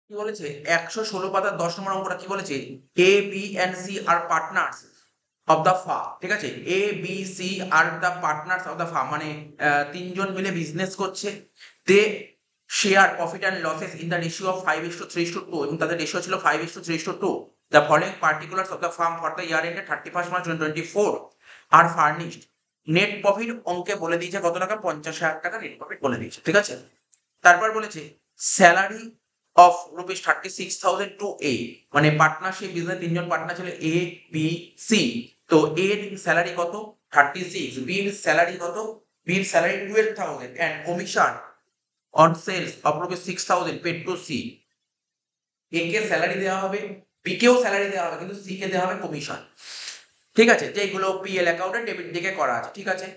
কি বলেছে ১১৬ পাতার ১০ নম্বর অঙ্কটা কি বলেছে, A B and C are partners of the firm. ঠিক আছে, A B C are the partners of the firm, মানে তিনজন মিলে বিজনেস করছে। They share profit and losses in the ratio of 5:3:2, এবং তাদের রেশিও ছিল 5:3:2। The following particulars of the firm for the year ended 31 March 2024 are furnished. Net profit অঙ্কে বলে দিয়েছে কত টাকা, 50,000 টাকা নেট প্রফিট বলে দিয়েছে। ঠিক আছে, তারপর বলেছে স্যালারি অফ ₹36,000 টু এ, মানে পার্টনারশিপ বিজনেস তিনজন পার্টনার ছিল এ বি সি। তো এর স্যালারি কত 36, বির স্যালারি কত, বির salary 12,000 and commission on sales of ₹6,000 paid to C. A কে স্যালারি দেওয়া হবে, বি কেও স্যালারি দেওয়া হবে, কিন্তু সি কে দেওয়া হবে কমিশন। ঠিক আছে, যেগুলো পিএল অ্যাকাউন্টে ডেবিট দিকে করা আছে। ঠিক আছে,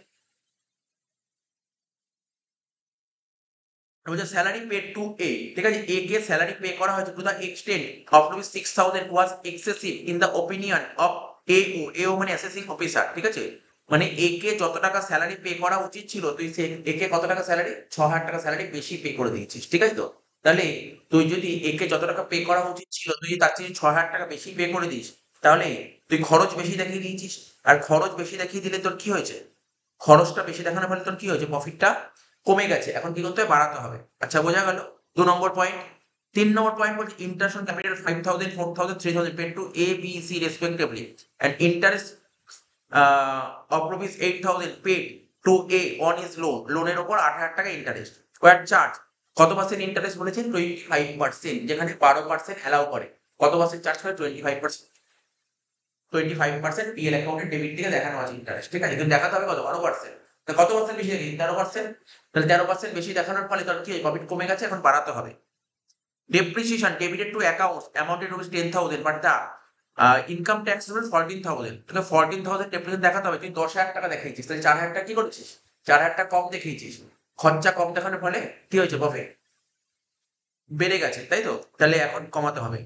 বলছে স্যালারি পেড টু এ। ঠিক আছে, এ কে স্যালারি পে করা হয়েছে to the extent of ₹6,000 was excessive in the opinion of এও। এও মানে অ্যাসেসিং অফিসার। ঠিক আছে, মানে এ কে যত টাকা স্যালারি পে করা উচিত ছিল, তুই সে এ কে কত টাকা স্যালারি, 6,000 টাকা স্যালারি বেশি পে করে দিয়েছিস। ঠিক আছে, তো তাহলে তুই যদি এ কে যত টাকা পে করা উচিত ছিল, তুই তার চেয়ে 6,000 টাকা বেশি পে করে দিস, তাহলে তুই খরচ বেশি দেখিয়ে দিয়েছিস। আর খরচ বেশি দেখিয়ে দিলে তোর কি হয়েছে, খরচটা বেশি দেখানোর ফলে তোর কি হয়েছে, প্রফিটটা কমে গেছে। এখন কি করতে হবে, বাড়াতে হবে। আচ্ছা, বোঝা গেল 2 নম্বর পয়েন্ট। 3 নম্বর পয়েন্ট বলছে interest on capital 5,000, 4,000, 3,000 paid to A B C respectively and interest of ₹8,000 paid to A on his loan. লোনের উপর 8,000 টাকা ইন্টারেস্ট ওয়ার চার্জ। কত পার্সেন্ট ইন্টারেস্ট বলেছেন, 25%, যেখানে 12% অ্যালাউ করে। কত পার্সেন্ট চার্জ করে, 25%। 25% পিএল অ্যাকাউন্টের ডেবিট থেকে দেখানো আছে ইন্টারেস্ট। ঠিক আছে, কিন্তু দেখাতে হবে কত, 12%। তো কত পার্সেন্ট বেশি দেখি, 13%। তাহলে 13% বেশি দেখানোর ফলে তোর কি প্রফিট কমে গেছে, এখন বাড়াতে হবে। Depreciation debited to accounts অ্যামাউন্টেড ₹10,000, but the income tax rule 14,000। তোকে 14,000 ডেপ্রিসিয়েশন দেখাতে হবে, তুই 10,000 টাকা দেখিয়েছিস, তাহলে 4,000 টাকা কি করেছিস, 4,000 টাকা কম দেখিয়েছিস। খরচা কম দেখানোর ফলে কি হয়েছে, প্রফিট বেড়ে গেছে, তাই তো? তাহলে এখন কমাতে হবে।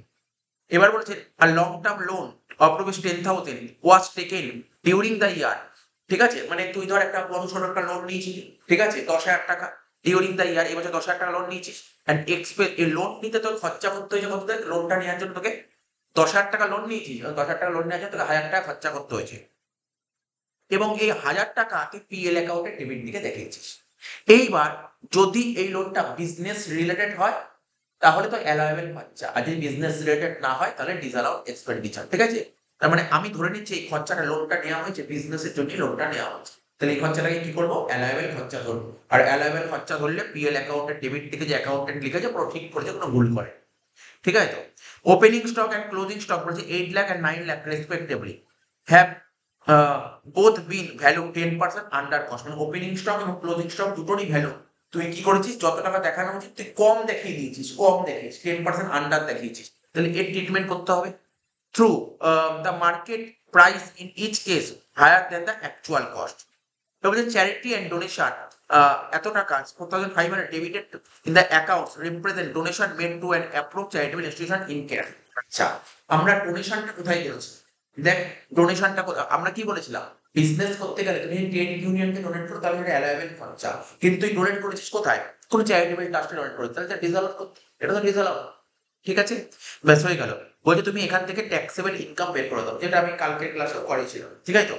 এবার বলছে আর long term loan of ₹10,000 was taken during the year. ঠিক আছে, মানে তুই ধর একটা বড় ছোট একটা লোন নিয়েছিস। ঠিক আছে, 10,000 টাকা ডিউরিং দ্য ইয়ার, এবছর 10,000 টাকা লোন নিয়েছিস। অ্যান্ড এক্সপেক্ট এই লোন নিতে তোর খরচা করতে হয়েছে কত, দেখ লোনটা নেওয়ার জন্য তোকে 10,000 টাকা লোন নিয়েছিস, 10,000 টাকা লোন নেওয়ার জন্য তোকে 1,000 টাকা খরচা করতে হয়েছে, এবং এই 1,000 টাকা তুই পিএল অ্যাকাউন্টে ডেবিট দিকে দেখিয়েছিস। এইবার যদি এই লোনটা বিজনেস রিলেটেড হয়, তাহলে তো অ্যালাউয়েবল খরচা, আর যদি বিজনেস রিলেটেড না হয় তাহলে ডিসঅ্যালাউড এক্সপেন্ডিচার। ঠিক আছে, তার মানে আমি ধরে নিচ্ছি এই খরচাটা, লোনটা নেওয়া হয়েছে বিজনেসের জন্য, লোনটা নেওয়া হয়েছে, তাহলে এই খরচাটাকে কি করবো, অ্যালাউয়েবল খরচা ধরবো। আর অ্যালাউয়েবল খরচা ধরলে পিএল অ্যাকাউন্টের ডেবিট থেকে যে অ্যাকাউন্টেন্ট লিখেছে পুরো ঠিক করেছে, কোনো ভুল করে। ঠিক আছে, তো opening stock and closing stock বলছে 8 lakh and 9 lakh respectively have both been value 10% under cost. মানে ওপেনিং স্টক এবং ক্লোজিং স্টক দুটোরই ভ্যালু তুই কি করেছিস, যত টাকা দেখানো উচিত তুই কম দেখিয়ে দিয়েছিস, কম দেখিয়েছিস, 10% আন্ডার দেখিয়েছিস। তাহলে এর ট্রিটমেন্ট করতে হবে through the market price in each case higher than the actual cost. তো বলছে চ্যারিটি অ্যান্ড ডোনেশন এত টাকা 4,500 debited in the accounts represent donation made to an approve charitable institution in care. আচ্ছা, আমরা ডোনেশনটা কোথায় করেছি, দেখ ডোনেশনটা আমরা কি বলেছিলাম, বিজনেস করতে গেলে তুমি ট্রেড ইউনিয়নকে ডোনেট করো, তাহলে এটা অ্যালাউয়েবল খরচা। কিন্তু তুই ডোনেট করেছিস কোথায়, কোন চ্যারিটেবল ট্রাস্টে ডোনেট করেছিস, তাহলে এটা ডিসঅ্যালাউ করতে, এটা তো ডিসঅ্যালাউ। ঠিক আছে, ব্যাস হয়ে গেল। বলছে তুমি এখান থেকে ট্যাক্সেবল ইনকাম বের করে দাও, যেটা আমি কালকের ক্লাসে করিয়েছিলাম। ঠিক আছে, তো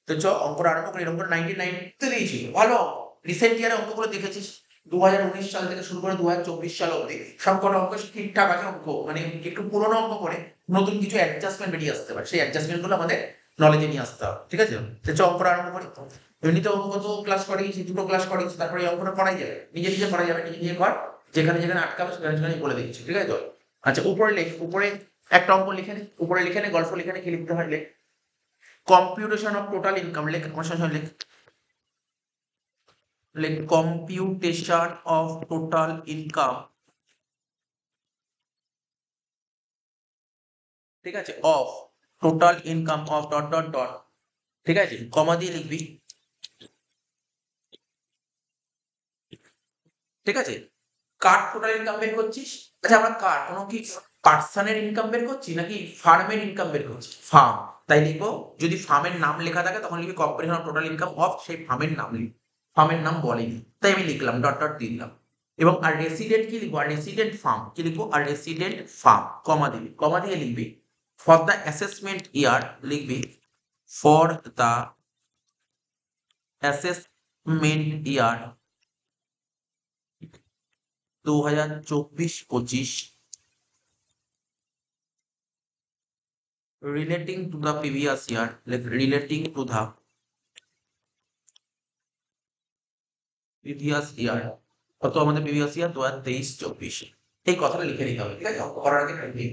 তো চ অঙ্কটা আরম্ভ করি। এরকম 99 দিয়েছিল, ভালো অঙ্ক। রিসেন্ট ইয়ারে অঙ্কগুলো দেখেছিস, 2019 সাল থেকে শুরু করে 2024 সাল অবধি সবকটা অঙ্ক ঠিকঠাক আছে অঙ্ক, মানে একটু পুরোনো অঙ্ক করে নতুন কিছু অ্যাডজাস্টমেন্ট বেরিয়ে আসতে পারে, সেই অ্যাডজাস্টমেন্ট গুলো আমাদের নলেজে নিয়ে আসতে হবে। ঠিক আছে, তো চ অঙ্কটা আরম্ভ করি। এমনিতে অঙ্ক তো ক্লাস করিয়েছি, দুটো ক্লাস করিয়েছি, তারপরে এই অঙ্কটা করাই যাবে, নিজে নিজে করা যাবে, নিজে নিজে কর, যেখানে যেখানে আটকাবে সেখানে সেখানে বলে দিচ্ছি। ঠিক আছে, তো আচ্ছা উপরে লেখ, উপরে একটা অঙ্ক লিখে নে, উপরে লিখে নে, গল্প লিখে নে, কি লিখতে হয় লেখ। কম্পিউটেশন অফ টোটাল ইনকাম লেখ, আমার সঙ্গে লেখ, লেখ কম্পিউটেশন অফ টোটাল ইনকাম। ঠিক আছে, of total income of dot dot dot. ঠিক আছে, কমা দিয়ে লিখবি। ঠিক আছে, কার টোটাল ইনকাম বের করছিস, আচ্ছা আমরা কার কোনো কি পার্সনের ইনকাম বের করছি নাকি ফার্মের ইনকাম বের করছি, ফার্ম। তাই লিখবো, যদি ফার্মের নাম লেখা থাকে তখন লিখবি computation of total income of সেই ফার্মের নাম লিখবি, ফার্মের নাম বলেনি, তাই আমি লিখলাম ডট ডট দিয়ে দিলাম। এবং আর রেসিডেন্ট কি লিখবো, আর রেসিডেন্ট ফার্ম কি লিখবো, আর রেসিডেন্ট ফার্ম কমা দিবি, কমা দিয়ে লিখবি ফর দ্য অ্যাসেসমেন্ট ইয়ার, লিখবি for the assessment year 2024-25 relating to the previous year, like relating to the previous year, কত আমাদের প্রিভিয়াস ইয়ার 2023-24, এই কথাটা লিখে নিতে হবে, ঠিক আছে, অঙ্ক করার আগে লিখে নিতে।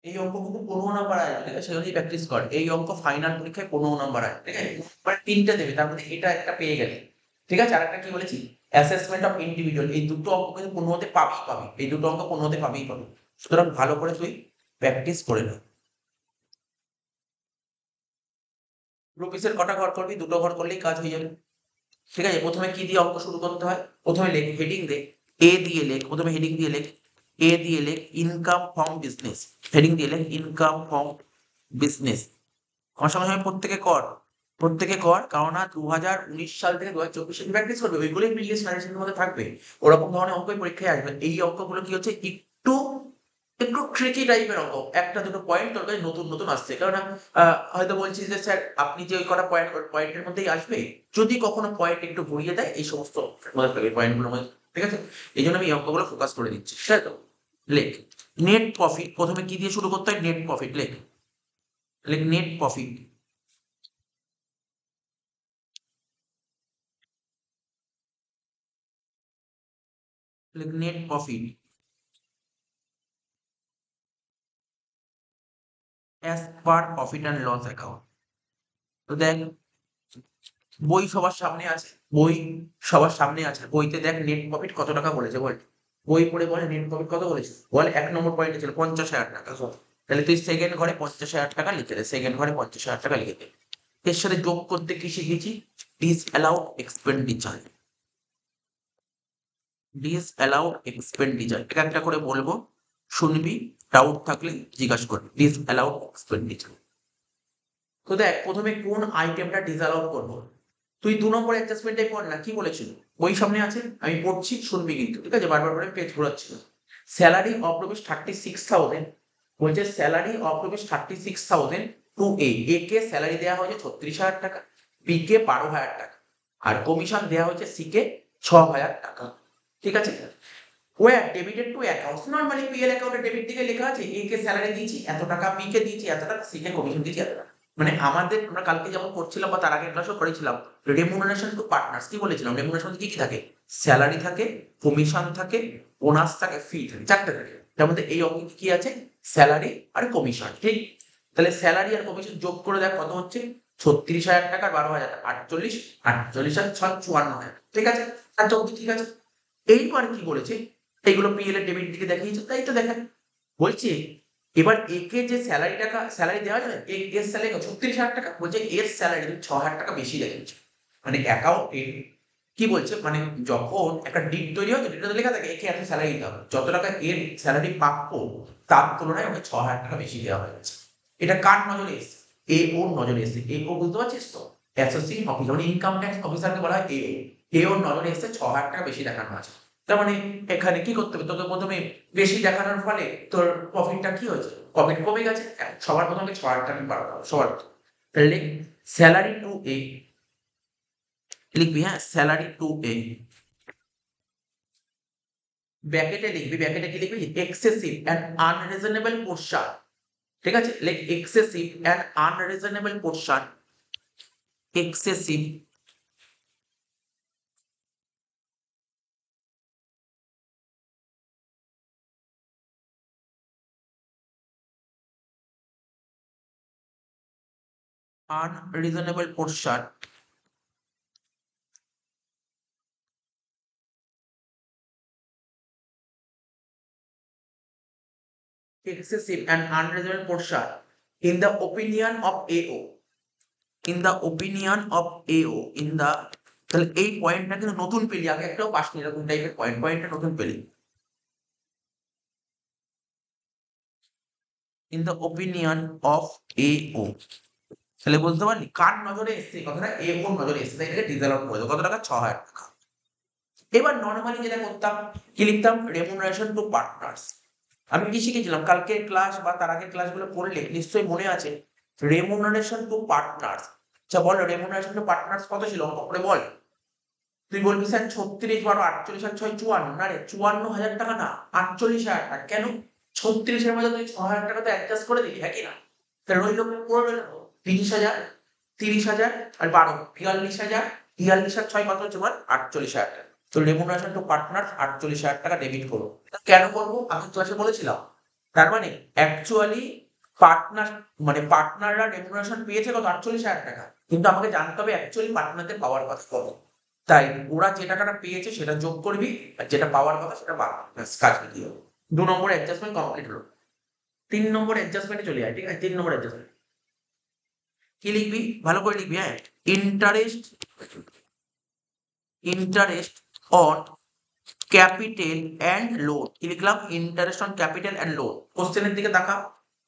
এই অঙ্ক কিন্তু 15 নাম্বার আসবে, ঠিক আছে, সেজন্যই প্র্যাকটিস কর। এই অঙ্ক ফাইনাল পরীক্ষায় 15 নাম্বার আসবে, ঠিক আছে, মানে তিনটে দেবে, তার মধ্যে এটা একটা পেয়ে গেলে, ঠিক আছে। আর একটা কি বলেছি, অ্যাসেসমেন্ট অফ ইন্ডিভিজুয়াল, এই দুটো অঙ্ক কিন্তু 15তে পাবেই পাবি, এই দুটো অঙ্ক 15তে পাবেই পাবি, সুতরাং ভালো করে তুই প্র্যাকটিস করে নে। রুপিসের কটা ঘর করবি, দুটো ঘর করলেই কাজ হয়ে যাবে, ঠিক আছে। প্রথমে কি দিয়ে অঙ্ক শুরু করতে হয়, প্রথমে লেখ, হেডিং দে, এ দিয়ে লেখ, প্রথমে হেডিং দিয়ে লেখ, এ দিয়ে লেখ ইনকাম ফ্রম বিজনেস, হেডিং দিয়ে লেখ ইনকাম ফ্রম বিজনেস। আমার সঙ্গে সঙ্গে প্রত্যেকে কর, কারণ 2019 সাল থেকে 2024 সালে প্র্যাকটিস করবে, ওইগুলোই প্রিভিয়াস সাজেশনের মধ্যে থাকবে, ওরকম ধরনের অঙ্কই পরীক্ষায় আসবে। এই অঙ্কগুলো কি হচ্ছে, একটু একটু ট্রিকি টাইপের অঙ্ক, একটা দুটো পয়েন্ট তোর কাছে নতুন নতুন আসছে, কারণ হয়তো বলছিস যে স্যার আপনি যে ওই কটা পয়েন্টের মধ্যেই আসবে, যদি কখনো পয়েন্ট একটু ঘুরিয়ে দেয় এই সমস্ত মধ্যে থাকবে পয়েন্টগুলোর মধ্যে, ঠিক আছে। এই জন্য আমি এই অঙ্কগুলো ফোকাস করে দিচ্ছি, ঠিক আছে। লেখ নেট প্রফিট, প্রথমে কি দিয়ে শুরু করতে হয়, নেট প্রফিট লেখ, লেখ নেট প্রফিট, লেখ net profit as per profit and loss account. তো দেখ, বই সবার সামনে আছে, বই সবার সামনে আছে, বইতে দেখ নেট প্রফিট কত টাকা বলেছে বল, বই পড়ে বলে নেট প্রফিট কত বলেছে বল, 1 নম্বর পয়েন্টে ছিল 50,000 টাকা, তাহলে তুই সেকেন্ড ঘরে 50,000 টাকা লিখে দে, সেকেন্ড ঘরে 50,000 টাকা লিখে দে। এর সাথে যোগ করতে কি শিখেছি, disallowed expenditure, disallowed expenditure, এটা একটা করে বলবো, শুনবি, ডাউট থাকলে জিজ্ঞাসা করবি, ডিস অ্যালাউড এক্সপেন্ডিচার। তো দেখ প্রথমে কোন আইটেমটা ডিসঅ্যালাউ করবো, তুই 2 নম্বর অ্যাডজাস্টমেন্টটাই পড় না, কি বলেছিল, বই সামনে আছে, আমি পড়ছি, শুনবি কিন্তু, ঠিক আছে, বারবার করে পেজ ঘোরাচ্ছি না। স্যালারি অফ রুপিস 36,000, বলছে salary of rupees 36,000 to A কে স্যালারি দেওয়া হয়েছে 36,000 টাকা, বি কে 12,000 টাকা, আর কমিশন দেওয়া হয়েছে সি কে 6,000 টাকা, ঠিক আছে। Were debited to accounts, normally PL অ্যাকাউন্টে ডেবিট দিকে লেখা আছে এ কে স্যালারি দিয়েছি এত টাকা, বি কে দিয়েছি এত টাকা, সি কে কমিশন দিয়েছি এত টাকা। মানে আমাদের আমরা কালকে যেমন করছিলাম বা তার আগের ক্লাসও করেছিলাম, রেমুনারেশন টু পার্টনার্স, কি বলেছিলাম, রেমুনারেশন কি কি থাকে, স্যালারি থাকে, কমিশন থাকে, বোনাস থাকে, ফি থাকে, চারটে থাকে, তার মধ্যে এই অঙ্কে কি আছে, স্যালারি আর কমিশন, ঠিক। তাহলে স্যালারি আর কমিশন যোগ করে দেখ কত হচ্ছে, 36,000 টাকা, 12,000, 48, 48 আর 6, 54,000, ঠিক আছে, আর চৌকি, ঠিক আছে। এইবার কি বলেছে, এইগুলো পিএল এর ডেবিট দিকে দেখিয়েছে, তাই তো দেখেন, বলছে এবার একে যে স্যালারি টাকা স্যালারি দেওয়া যাবে, এর স্যালারি 36,000 টাকা, বলছে এর স্যালারি 6,000 টাকা বেশি দেখিয়েছে, মানে অ্যাকাউন্টে কি বলছে, মানে যখন একটা ডিট তৈরি হয়, ডিটে লেখা থাকে একে এত স্যালারি দিতে হবে, যত টাকা এর স্যালারি প্রাপ্য তার তুলনায় ওকে 6,000 টাকা বেশি দেওয়া হয়েছে। এটা কার নজরে এসছে, এ ওর নজরে এসছে, এ ও বুঝতে পারছিস তো, অ্যাসোসিয়েট অফিসার মানে ইনকাম ট্যাক্স অফিসারকে বলা হয় এ ওর নজরে এসছে 6,000 টাকা বেশি দেখানো আছে। তার মানে এখানে কি করতে হবে, তোকে প্রথমে বেশি দেখানোর ফলে তোর প্রফিটটা কি হয়েছে, প্রফিট কমে গেছে, সবার প্রথমে 6,000 টাকা বাড়াতে হবে সবার প্রথমে। তাহলে স্যালারি টু এ লিখবি, হ্যাঁ স্যালারি টু এ, ব্র্যাকেটে লিখবি, ব্র্যাকেটে কি লিখবি, এক্সেসিভ অ্যান্ড আনরিজনেবল পোর্শন, ঠিক আছে, লেখ excessive and unreasonable portion, excessive unreasonable portion, excessive and unreasonable portion in the opinion of AO, in the opinion of AO, in the, তাহলে এই পয়েন্টটা কিন্তু নতুন পেলি, আগে একটাও পাসনি এরকম টাইপের পয়েন্টটা নতুন পেলি, in the opinion of AO, তাহলে বলতে পারলি কার নজরে এসছে এই কথাটা, এ ওর নজরে এসছে, তাই এটাকে ডিজেল আউট করে দেবো। কত টাকা? 6,000 টাকা। এবার নর্মালি যেটা করতাম, কি লিখতাম? Remuneration two partners. আমি কি শিখেছিলাম কালকের ক্লাস বা তার আগের ক্লাসগুলো পড়লে নিশ্চয়ই মনে আছে। রেমুনারেশন টু পার্টনার্স, আচ্ছা বল রেমুনারেশন টু পার্টনার্স কত ছিল অঙ্ক করে বল। তুই বলবি স্যার 36 12 48 আর 6 54, না রে 54,000 টাকা না, 48,000 টাকা। কেন? 36-এর মধ্যে তুই 6,000 টাকা তো অ্যাডজাস্ট করে দিবি, হ্যাঁ কি না? তাহলে রইল পুরো রইল 30,000, 30,000 আর 12 42,000, 42 আর 6 কত হচ্ছে বল? 48,000 টাকা। তো রেমুনারেশন টু পার্টনার 48,000 টাকা ডেবিট করো। কেন করবো? আমি ক্লাসে বলেছিলাম। তার মানে অ্যাকচুয়ালি পার্টনার, মানে পার্টনাররা রেমুনারেশন পেয়েছে কত? 48,000 টাকা। কিন্তু আমাকে জানতে হবে অ্যাকচুয়ালি পার্টনারদের পাওয়ার কথা কত। তাই ওরা যে টাকাটা পেয়েছে সেটা যোগ করবি, আর যেটা পাওয়ার কথা সেটা পাবি, ব্যাস কাজ মিটিয়ে যাবে। 2 নম্বর অ্যাডজাস্টমেন্ট কমপ্লিট হলো। 3 নম্বর অ্যাডজাস্টমেন্টে চলে যায়, ঠিক আছে? 3 নম্বর অ্যাডজাস্টমেন্ট কি লিখবি? ভালো করে লিখবি, হ্যাঁ। Interest, interest on capital and loan. কি লিখলাম? Interest on capital and loan. কোশ্চেনের দিকে তাকা,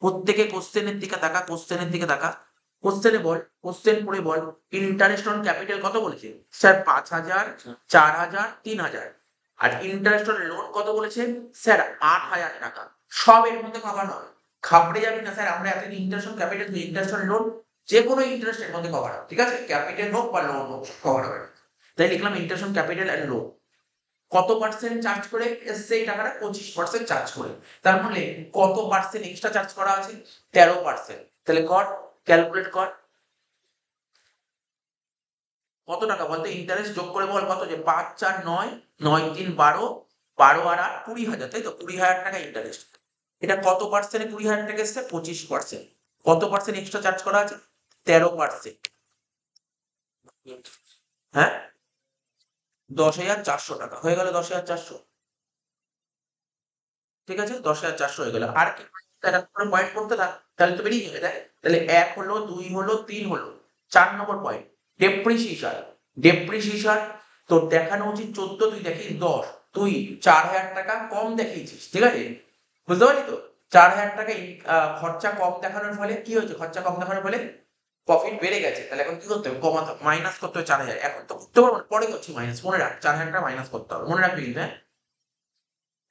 প্রত্যেকে কোশ্চেনের দিকে তাকা, কোশ্চেনের দিকে তাকা। কোশ্চেনে বল, কোশ্চেন পড়ে বল, ইন্টারেস্ট অন ক্যাপিটাল কত বলেছে স্যার? 5,000, 4,000, 3,000। আর ইন্টারেস্ট অন লোন কত বলেছে স্যার? 8,000 টাকা। সব এর মধ্যে কভার হবে, খাবড়ে যাবি না স্যার আমরা এতদিন interest on capital, interest on loan, যে কোনো ইন্টারেস্ট এর মধ্যে কভার হবে, ঠিক আছে? ক্যাপিটাল হোক বা লোন হোক কভার হবে। তাই লিখলাম interest on capital and loan. কত পার্সেন্ট চার্জ করে এসছে এই টাকাটা? 25% চার্জ করে। তার মানে কত পার্সেন্ট এক্সট্রা চার্জ করা আছে? 13%। তাহলে কর, ক্যালকুলেট কর। কত টাকা বলতে? ইন্টারেস্ট যোগ করে বল কত, যে 5 4 9, 9 3 12, 12 আর 8 20,000, তাই তো? 20,000 টাকা ইন্টারেস্ট। এটা কত পার্সেন্টে 20,000 টাকা এসছে? 25%। কত পার্সেন্ট এক্সট্রা চার্জ করা আছে? 13%। হ্যাঁ, 10,400 টাকা হয়ে গেল, 10,400। ঠিক আছে, 10,400 হয়ে গেল। আর কি পয়েন্ট করতে থাক, তাহলে তো বেরিয়ে যাবে। দেখ তাহলে 1 হলো, 2 হলো, 3 হলো, 4 নম্বর পয়েন্ট ডেপ্রিসিয়েশন। ডেপ্রিসিয়েশন তোর দেখানো উচিত 14, তুই দেখিস 10। তুই 4,000 টাকা কম দেখিয়েছিস, ঠিক আছে? বুঝতে পারলি তো? 4,000 টাকা খরচা কম দেখানোর ফলে কি হয়েছে? খরচা কম দেখানোর ফলে প্রফিট বেড়ে গেছে। তাহলে এখন কি করতে হবে? কমাতে, মাইনাস করতে হবে 4,000। এখন তো করতে পারবো না, পরে করছি মাইনাস, মনে রাখ 4,000 টাকা মাইনাস করতে হবে, মনে রাখবি কিন্তু, হ্যাঁ।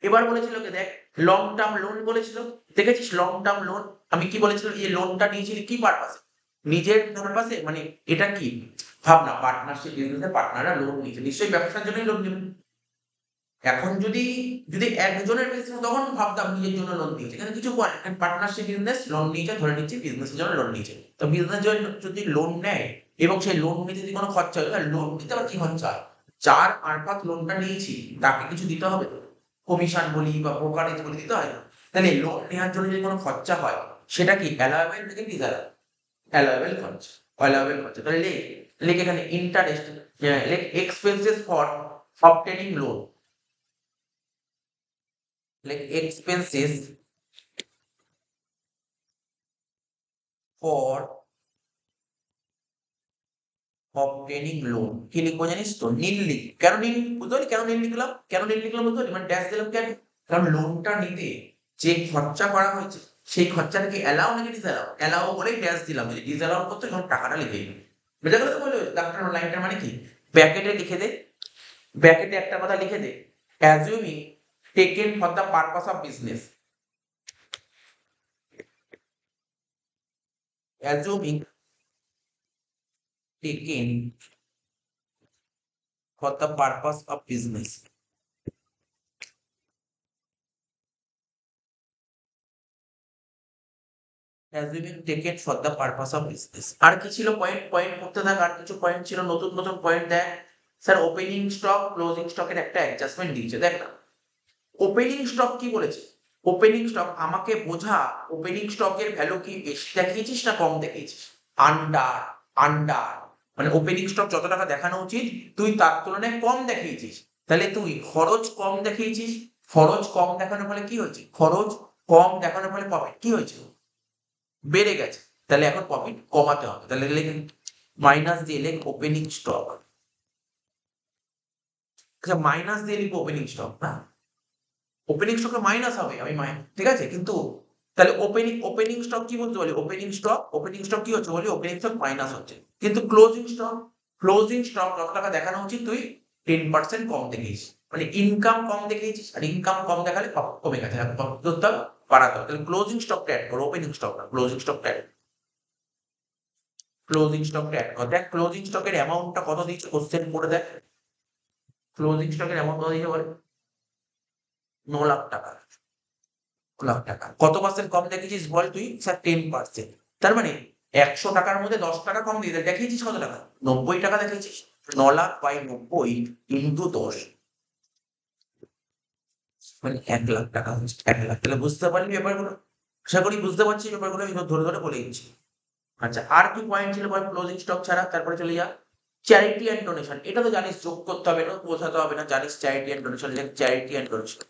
এবার বলেছিল কি দেখ, লং টার্ম লোন বলেছিল, দেখেছিস লং টার্ম লোন? আমি কি বলেছিলাম? এই লোনটা নিয়েছিলি কি পারপাসে? নিজের পারপাসে, মানে এটা কি ভাবনা, পার্টনারশিপ বিজনেসে পার্টনাররা লোন নিয়েছে, নিশ্চয়ই ব্যবসার জন্যই লোন নেবে। এখন যদি যদি একজনের বিজনেস তখন ভাবতাম নিজের জন্য লোন নিয়েছে, কিন্তু কিছু পার্টনারশিপ বিজনেস লোন নিয়েছে, ধরে নিচ্ছি বিজনেসের জন্য লোন নিয়েছে। তো বিজনেস যদি লোন নেয় এবং সেই লোন নিতে যদি কোনো খরচা হয়, লোন নিতে আবার কি খরচা হয়? যার মারফত লোনটা নিয়েছি তাকে কিছু দিতে হবে তো, কমিশন বলি বা ব্রোকারেজ বলি, দিতে হয় না? তাহলে লোন নেওয়ার জন্য যদি কোনো খরচা হয়, সেটা কি অ্যালাওয়েবল নাকি ডিজায়ারেবল? অ্যালাওয়েবল খরচা, অ্যালাওয়েবল খরচা। তাহলে লিখ এখানে ইন্টারেস্ট, লিখ expenses for obtaining loan, like expenses for obtaining loan। কি লিখবো জানিস তো? নীল লিখ। কেন নীল? বুঝতে পারলি কেন নীল লিখলাম? কেন নীল লিখলাম বুঝতে পারলি? মানে ড্যাশ দিলাম কেন? কারণ লোনটা নিতে যে খরচা করা হয়েছে সেই খরচাটা কি অ্যালাউ নাকি ডিসঅ্যালাউ? অ্যালাউ বলেই ড্যাশ দিলাম, যদি ডিসঅ্যালাউ করতে তখন টাকাটা লিখে দিবি। বুঝা গেল তো? বলে ডাক্তার লাইনটা মানে কি? ব্র্যাকেটে লিখে দে, ব্র্যাকেটে একটা কথা লিখে দে, assuming taken for the purpose of business, assuming taken for the purpose of business, assuming taken for the purpose of business। আর কি ছিল পয়েন্ট? পয়েন্ট করতে থাক, আর কিছু পয়েন্ট ছিল, নতুন নতুন পয়েন্ট দেখ। স্যার ওপেনিং স্টক ক্লোজিং স্টকের একটা অ্যাডজাস্টমেন্ট দিয়েছে, দেখ না। ওপেনিং স্টক কি বলেছে? ওপেনিং স্টক আমাকে বোঝা, ওপেনিং স্টকের ভ্যালু কি বেশি দেখিয়েছিস না কম দেখিয়েছিস? আন্ডার, আন্ডার, মানে ওপেনিং স্টক যত টাকা দেখানো উচিত তুই তার তুলনায় কম দেখিয়েছিস। তাহলে তুই খরচ কম দেখিয়েছিস, খরচ কম দেখানোর ফলে কি হয়েছে? খরচ কম দেখানোর ফলে প্রফিট কি হয়েছে? বেড়ে গেছে। তাহলে এখন প্রফিট কমাতে হবে, তাহলে লেখেন মাইনাস দিয়ে লেখ ওপেনিং স্টক। আচ্ছা মাইনাস দিয়ে লিখবো ওপেনিং স্টক না, ওপেনিং স্টকে মাইনাস হবে, আমি ঠিক আছে, কিন্তু তাহলে ওপেনিং স্টক কি বলতে বলি, ওপেনিং স্টক কি হচ্ছে বলি, ওপেনিং স্টক মাইনাস হচ্ছে, কিন্তু ক্লোজিং স্টক কত টাকা দেখানো উচিত, তুই 10% কম দেখিয়েছিস, মানে ইনকাম কম দেখিয়েছিস, আর ইনকাম কম দেখালে কমে গেছে, করতে হবে, বাড়াতে হবে। তাহলে ক্লোজিং স্টকটা অ্যাড করো, ওপেনিং স্টক না, ক্লোজিং স্টকটা অ্যাড কর। দেখ ক্লোজিং স্টকের অ্যামাউন্টটা কত দিয়েছে, কোশ্চেন করে দেখ, ক্লোজিং স্টকের অ্যামাউন্ট কত দিয়েছে বলে, 9 লাখ টাকা, 9 লাখ টাকা। কত পার্সেন্ট কম দেখিয়েছিস বল তুই, স্যার 10%। তার মানে 100 টাকার মধ্যে 10 টাকা কম দিয়ে দেখিয়েছিস কত টাকা, 90 টাকা দেখিয়েছিস। 9 লাখ বাই 90 ইন্টু 10, মানে 1 লাখ টাকা হচ্ছে, 1 লাখ। তাহলে বুঝতে পারলি ব্যাপারগুলো, আশা করি বুঝতে পারছিস ব্যাপারগুলো, আমি ধরে ধরে বলে দিচ্ছি। আচ্ছা, আর কি পয়েন্ট ছিল বল ক্লোজিং স্টক ছাড়া, তারপরে চলে যা চ্যারিটি অ্যান্ড ডোনেশন। এটা তো জানিস, যোগ করতে হবে না, বোঝাতে হবে না, জানিস charity and donation, charity and donation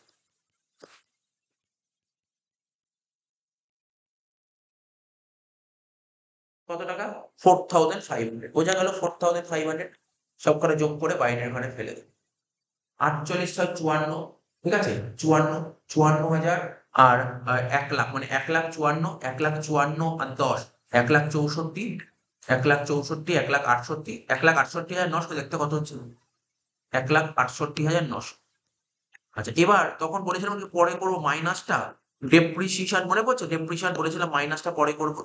কত টাকা, 4,500, বোঝা গেল 4,500, সব করে যোগ করে বাইরের ঘরে ফেলে দেবে। 48 ছয় 54, ঠিক আছে, 54 হাজার, আর 1 লাখ, মানে 1,54,000, 1,54,000 আর 10, 1,64,000, 1,64,000, 1,68,000, 1,68,900 দেখতে কত হচ্ছে, 1,68,900। আচ্ছা, এবার তখন বলেছিলাম যে পরে করবো মাইনাসটা, ডেপ্রিসিয়েশন মনে পড়ছে, ডেপ্রিসিয়েশন বলেছিলাম মাইনাসটা পরে করবো।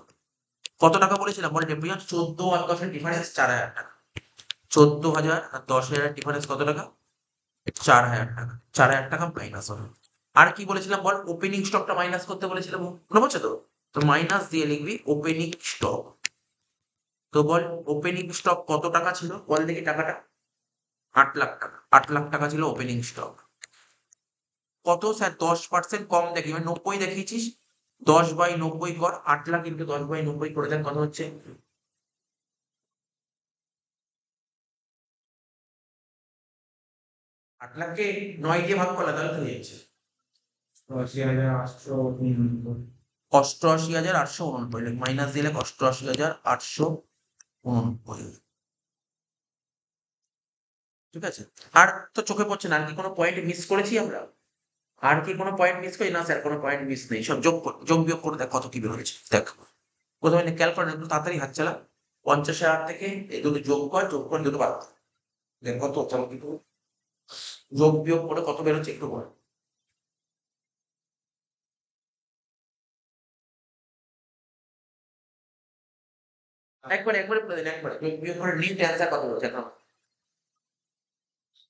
কত টাকা বলেছিলাম বলে ডেপ্রিসিয়েশন, 14 আর 10 ডিফারেন্স 4,000 টাকা, 14,000 আর 10,000 ডিফারেন্স কত টাকা, 4,000 টাকা, 4,000 টাকা মাইনাস হবে। আর কি বলেছিলাম বল, ওপেনিং স্টকটা মাইনাস করতে বলেছিলাম, মনে পড়ছে তো, তো মাইনাস দিয়ে লিখবি ওপেনিং স্টক। তো বল ওপেনিং স্টক কত টাকা ছিল বল দেখি টাকাটা, 8 লাখ টাকা, 8 লাখ টাকা ছিল ওপেনিং স্টক। কত স্যার, 10% কম দেখি, মানে 90 দেখিয়েছিস, 10/90 কর, 8 লাখ ইন্টু 10/90 করে দেখ কত হচ্ছে, 8 লাখকে 9 দিয়ে ভাগ করলে তাহলে তো হয়ে যাচ্ছে 88,889, মাইনাস দিলে 88,889। ঠিক আছে, আর তো চোখে পড়ছে না, আর কি কোনো পয়েন্ট মিস করেছি আমরা, আর কি কোনো পয়েন্ট মিস করি না স্যার, কোনো পয়েন্ট মিস নেই, সব যোগ বিয়োগ করে দেখ কত কি বের হয়েছে, দেখ প্রথমে ক্যালকুলেটর একটু তাড়াতাড়ি হাত চালা, 50,000 থেকে এই দুটো যোগ কর দুটো বাদ দে। দেখ কত চলো কিন্তু, যোগ বিয়োগ করে কত বেরোচ্ছে একটু বল, একবারে বলে দিন, একবারে যোগ বিয়োগ করে নিট অ্যান্সার কত বেরোচ্ছে এখন,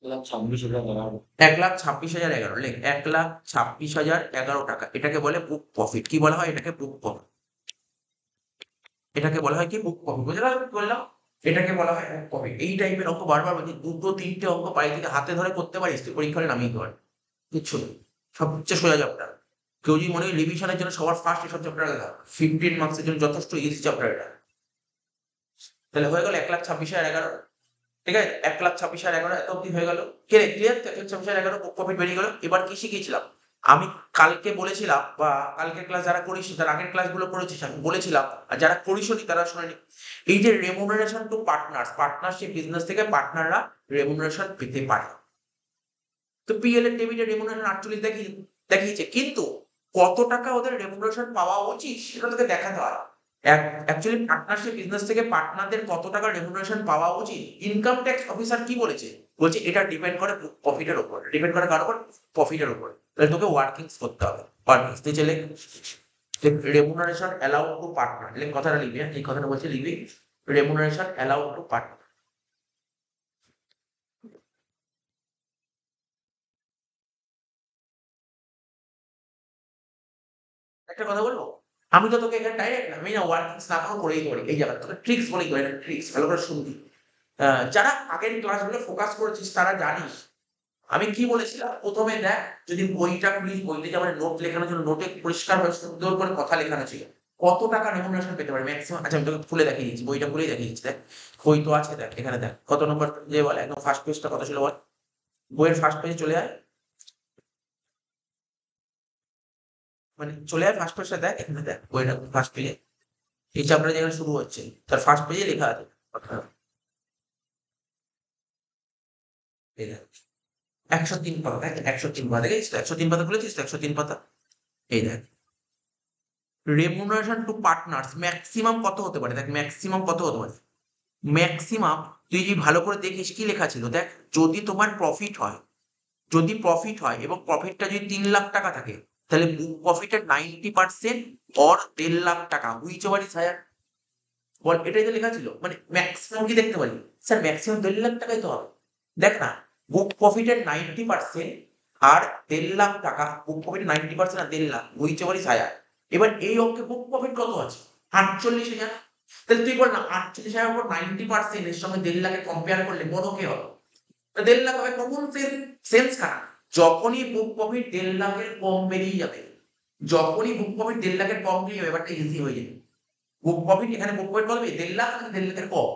1,26,011, লেখ 1,26,011 টাকা, এটাকে বলে বুক প্রফিট। কি বলা হয় এটাকে, বুক প্রফিট, এটাকে বলা হয় কি, বুক প্রফিট। বুঝলাম কি বললাম, এটাকে বলা হয় বুক প্রফিট। এই টাইপের অঙ্ক বারবার বলছি, দুটো তিনটে অঙ্ক বাড়ি থেকে হাতে ধরে করতে পারিস, তুই পরীক্ষা হলে নামিয়ে দিতে পারবি, কিচ্ছু নেই, সবচেয়ে সোজা চ্যাপ্টার। কেউ যদি মনে হয় রিভিশনের জন্য সবার ফার্স্ট এসব চ্যাপ্টার দেখা, 15 মার্কসের জন্য যথেষ্ট ইজি চ্যাপ্টার এটা। তাহলে হয়ে গেল 1,26,011, ঠিক আছে, 1,26,011 এত অব্দি হয়ে গেল, কে ক্লিয়ার তো, 1,26,011 বুক প্রফিট বেরিয়ে গেল। এবার কি শিখিয়েছিলাম আমি, কালকে বলেছিলাম, বা কালকের ক্লাস যারা করিস, তার আগের ক্লাসগুলো করেছিস, আমি বলেছিলাম, আর যারা করিসনি তারা শোনেনি, এই যে রেমুনারেশন টু পার্টনারশিপ বিজনেস থেকে পার্টনাররা রেমুনারেশন পেতে পারে। তো পিএল এর ডেবিটে রেমুনারেশন 48 দেখিয়েছে, কিন্তু কত টাকা ওদের রেমুনারেশন পাওয়া উচিত সেটা তোকে দেখাতে হয়। অ্যাকচুয়ালি পার্টনারশিপ বিজনেস থেকে পার্টনারদের কত টাকা রেমুনারেশন পাওয়া উচিত, ইনকাম ট্যাক্স অফিসার কি বলেছে, বলছে এটা ডিপেন্ড করে প্রফিটের উপর, ডিপেন্ড করে কার উপর, প্রফিটের উপর। তাহলে তোকে ওয়ার্কিংস করতে হবে, ওয়ার্কিংস নিচে লেখ, রেমুনারেশন অ্যালাউড টু পার্টনার, লেখ কথাটা লিখবি, এই কথাটা বলছে লিখবি, রেমুনারেশন অ্যালাউড টু পার্টনার। একটা কথা বলবো, আমি তো তোকে এখানে ডাইরেক্ট না, আমি না ওয়ার্কিংস না করে করেই করি, এই জায়গাটা তোকে ট্রিক্স বলেই করি, ট্রিক্স ভালো করে শুনবি। যারা আগের ক্লাসগুলো ফোকাস করেছিস তারা জানিস আমি কি বলেছিলাম, প্রথমে দেখ, যদি বইটা খুলিস, বইতে যেমন নোট লেখানোর জন্য নোটে পরিষ্কার ভাবে সুন্দর করে কথা লেখানো ছিল, কত টাকা রেমুনারেশন পেতে পারে ম্যাক্সিমাম। আচ্ছা, আমি তোকে খুলে দেখিয়ে দিচ্ছি, বইটা খুলেই দেখিয়ে দিচ্ছি, দেখ বই তো আছে, দেখ এখানে দেখ কত নম্বর যে বল, একদম ফার্স্ট পেজটা কত ছিল বল, বইয়ের ফার্স্ট পেজে চলে আয়, মানে চলে আয় ফার্স্ট পেজটা দেখ, এখানে দেখ বইটা ফার্স্ট পেজে, এই চ্যাপ্টার যেখানে শুরু হচ্ছে তার ফার্স্ট পেজে লেখা আছে, এই দেখ 103 পাতা, দেখ 103 পাতা, দেখেছিস তো 103 পাতা খুলেছিস তো, 103 পাতা, এই দেখ রেমুনারেশন টু পার্টনার্স ম্যাক্সিমাম কত হতে পারে? দেখ ম্যাক্সিমাম কত হতে পারে? ম্যাক্সিমাম তুই যদি ভালো করে দেখিস কি লেখা ছিল দেখ, যদি তোমার প্রফিট হয়, যদি প্রফিট হয় এবং প্রফিটটা যদি 3 লাখ টাকা থাকে, তাহলে বুক প্রফিটের 90% অর 1.5 লাখ টাকা হুইচ ওভার ইজ হায়ার? বল, এটাই তো লেখা ছিল। মানে ম্যাক্সিমাম কি দেখতে পারি? স্যার ম্যাক্সিমাম 1.5 লাখ টাকাই তো হবে। দেখ না, বুক প্রফিটের 90% আর 1.5 লাখ টাকা, বুক প্রফিট 90% আর 1.5 লাখ হুইচ ওভার ইজ হায়ার। এবার এই অঙ্কে বুক প্রফিট কত আছে? 48,000। তাহলে তুই বল না 48,000 উপর 90% এর সঙ্গে 1.5 লাখে কম্পেয়ার করলে বড় কে হবে? 1.5 লাখ হবে। কমন সেন্স খারাপ। যখনই বুক প্রফিট 1.5 লাখের কম বেরিয়ে যাবে, যখনই বুক প্রফিট 1.5 লাখের কম বেরিয়ে যাবে, ব্যাপারটা ইজি হয়ে যাবে। বুক প্রফিট এখানে বুক প্রফিট কত হবে? 1.5 লাখ নাকি 1.5 লাখের কম?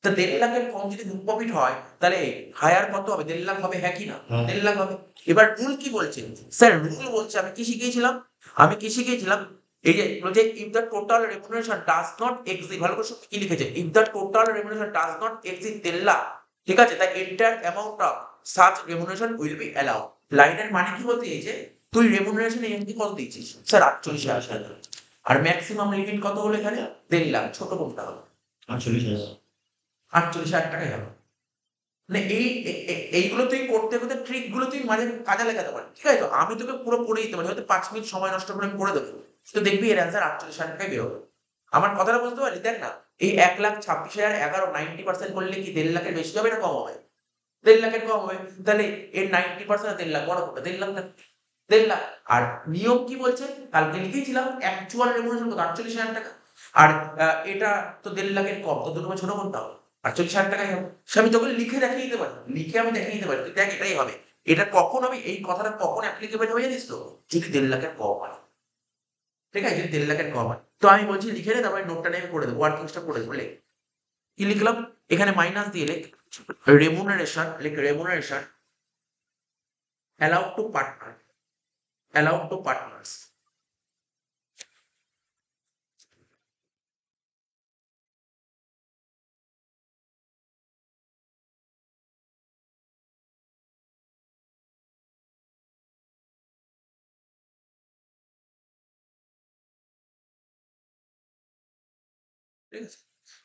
তো 1.5 লাখের কম যদি বুক প্রফিট হয়, তাহলে হায়ার কত হবে? 1.5 লাখ হবে, হ্যাঁ কি না? 1.5 লাখ হবে। এবার রুল কি বলছে? স্যার রুল বলছে, আমি কি শিখিয়েছিলাম? আমি কি শিখিয়েছিলাম? এই যে বলছে if the total remuneration does not exceed, ভালো করে কি লিখেছে? If the total remuneration does not exceed 1.5 lakh, ঠিক আছে, the entire amount of such remuneration will be allowed. লাইনের মানে কি বলতে চাইছে? তুই রেমুনারেশন এমনি কত দিচ্ছিস? স্যার 48,000। আর ম্যাক্সিমাম লিমিট কত হলো এখানে? 1.5 লাখ। ছোট কোনটা হবে? 48,000। 48,000 টাকাই হবে। মানে এইগুলো তুই করতে করতে ট্রিক গুলো তুই মাঝে কাজে লাগাতে পারিস, ঠিক আছে? তো আমি তোকে পুরো করে দিতে পারি, হয়তো 5 মিনিট সময় নষ্ট করে আমি করে দেবো, তো দেখবি এর অ্যান্সার 48,000 টাকায় বেরোবে। আমার কথাটা বুঝতে পারলি? দেখ না, এই 1,26,011 90% করলে কি 1.5 লাখের বেশি হবে না কম হবে? 1.5 লাখের কম হবে। তাহলে এর 90% আর 1.5 লাখ বড় কোনটা? 1.5 লাখ না? 1.5 লাখ। আর নিয়ম কি বলছে? কালকে লিখেছিলাম অ্যাকচুয়াল রেমুনারেশন কত? 48,000 টাকা। আর এটা তো 1.5 লাখের কম, তো দুটো ছোট কোনটা হবে? 48,000 টাকাই হবে। সে আমি তোকে লিখে দেখিয়ে দিতে পারি, লিখে আমি দেখিয়ে দিতে পারি, তুই দেখ এটাই হবে। এটা কখন হবে, এই কথাটা কখন অ্যাপ্লিকেবল হবে জানিস তো? যদি 1.5 লাখের কম হয়, ঠিক আছে? যদি 1.5 লাখের কম হয়, তো আমি বলছি লিখে নে, তারপরে নোটটা নিয়ে আমি করে দেবো, ওয়ার্কিংসটা করে দেবো। লেখ, কি লিখলাম? এখানে মাইনাস দিয়ে লেখ রেমুনারেশন, লেখ remuneration allowed to partner, allowed to partners. ঠিক আছে?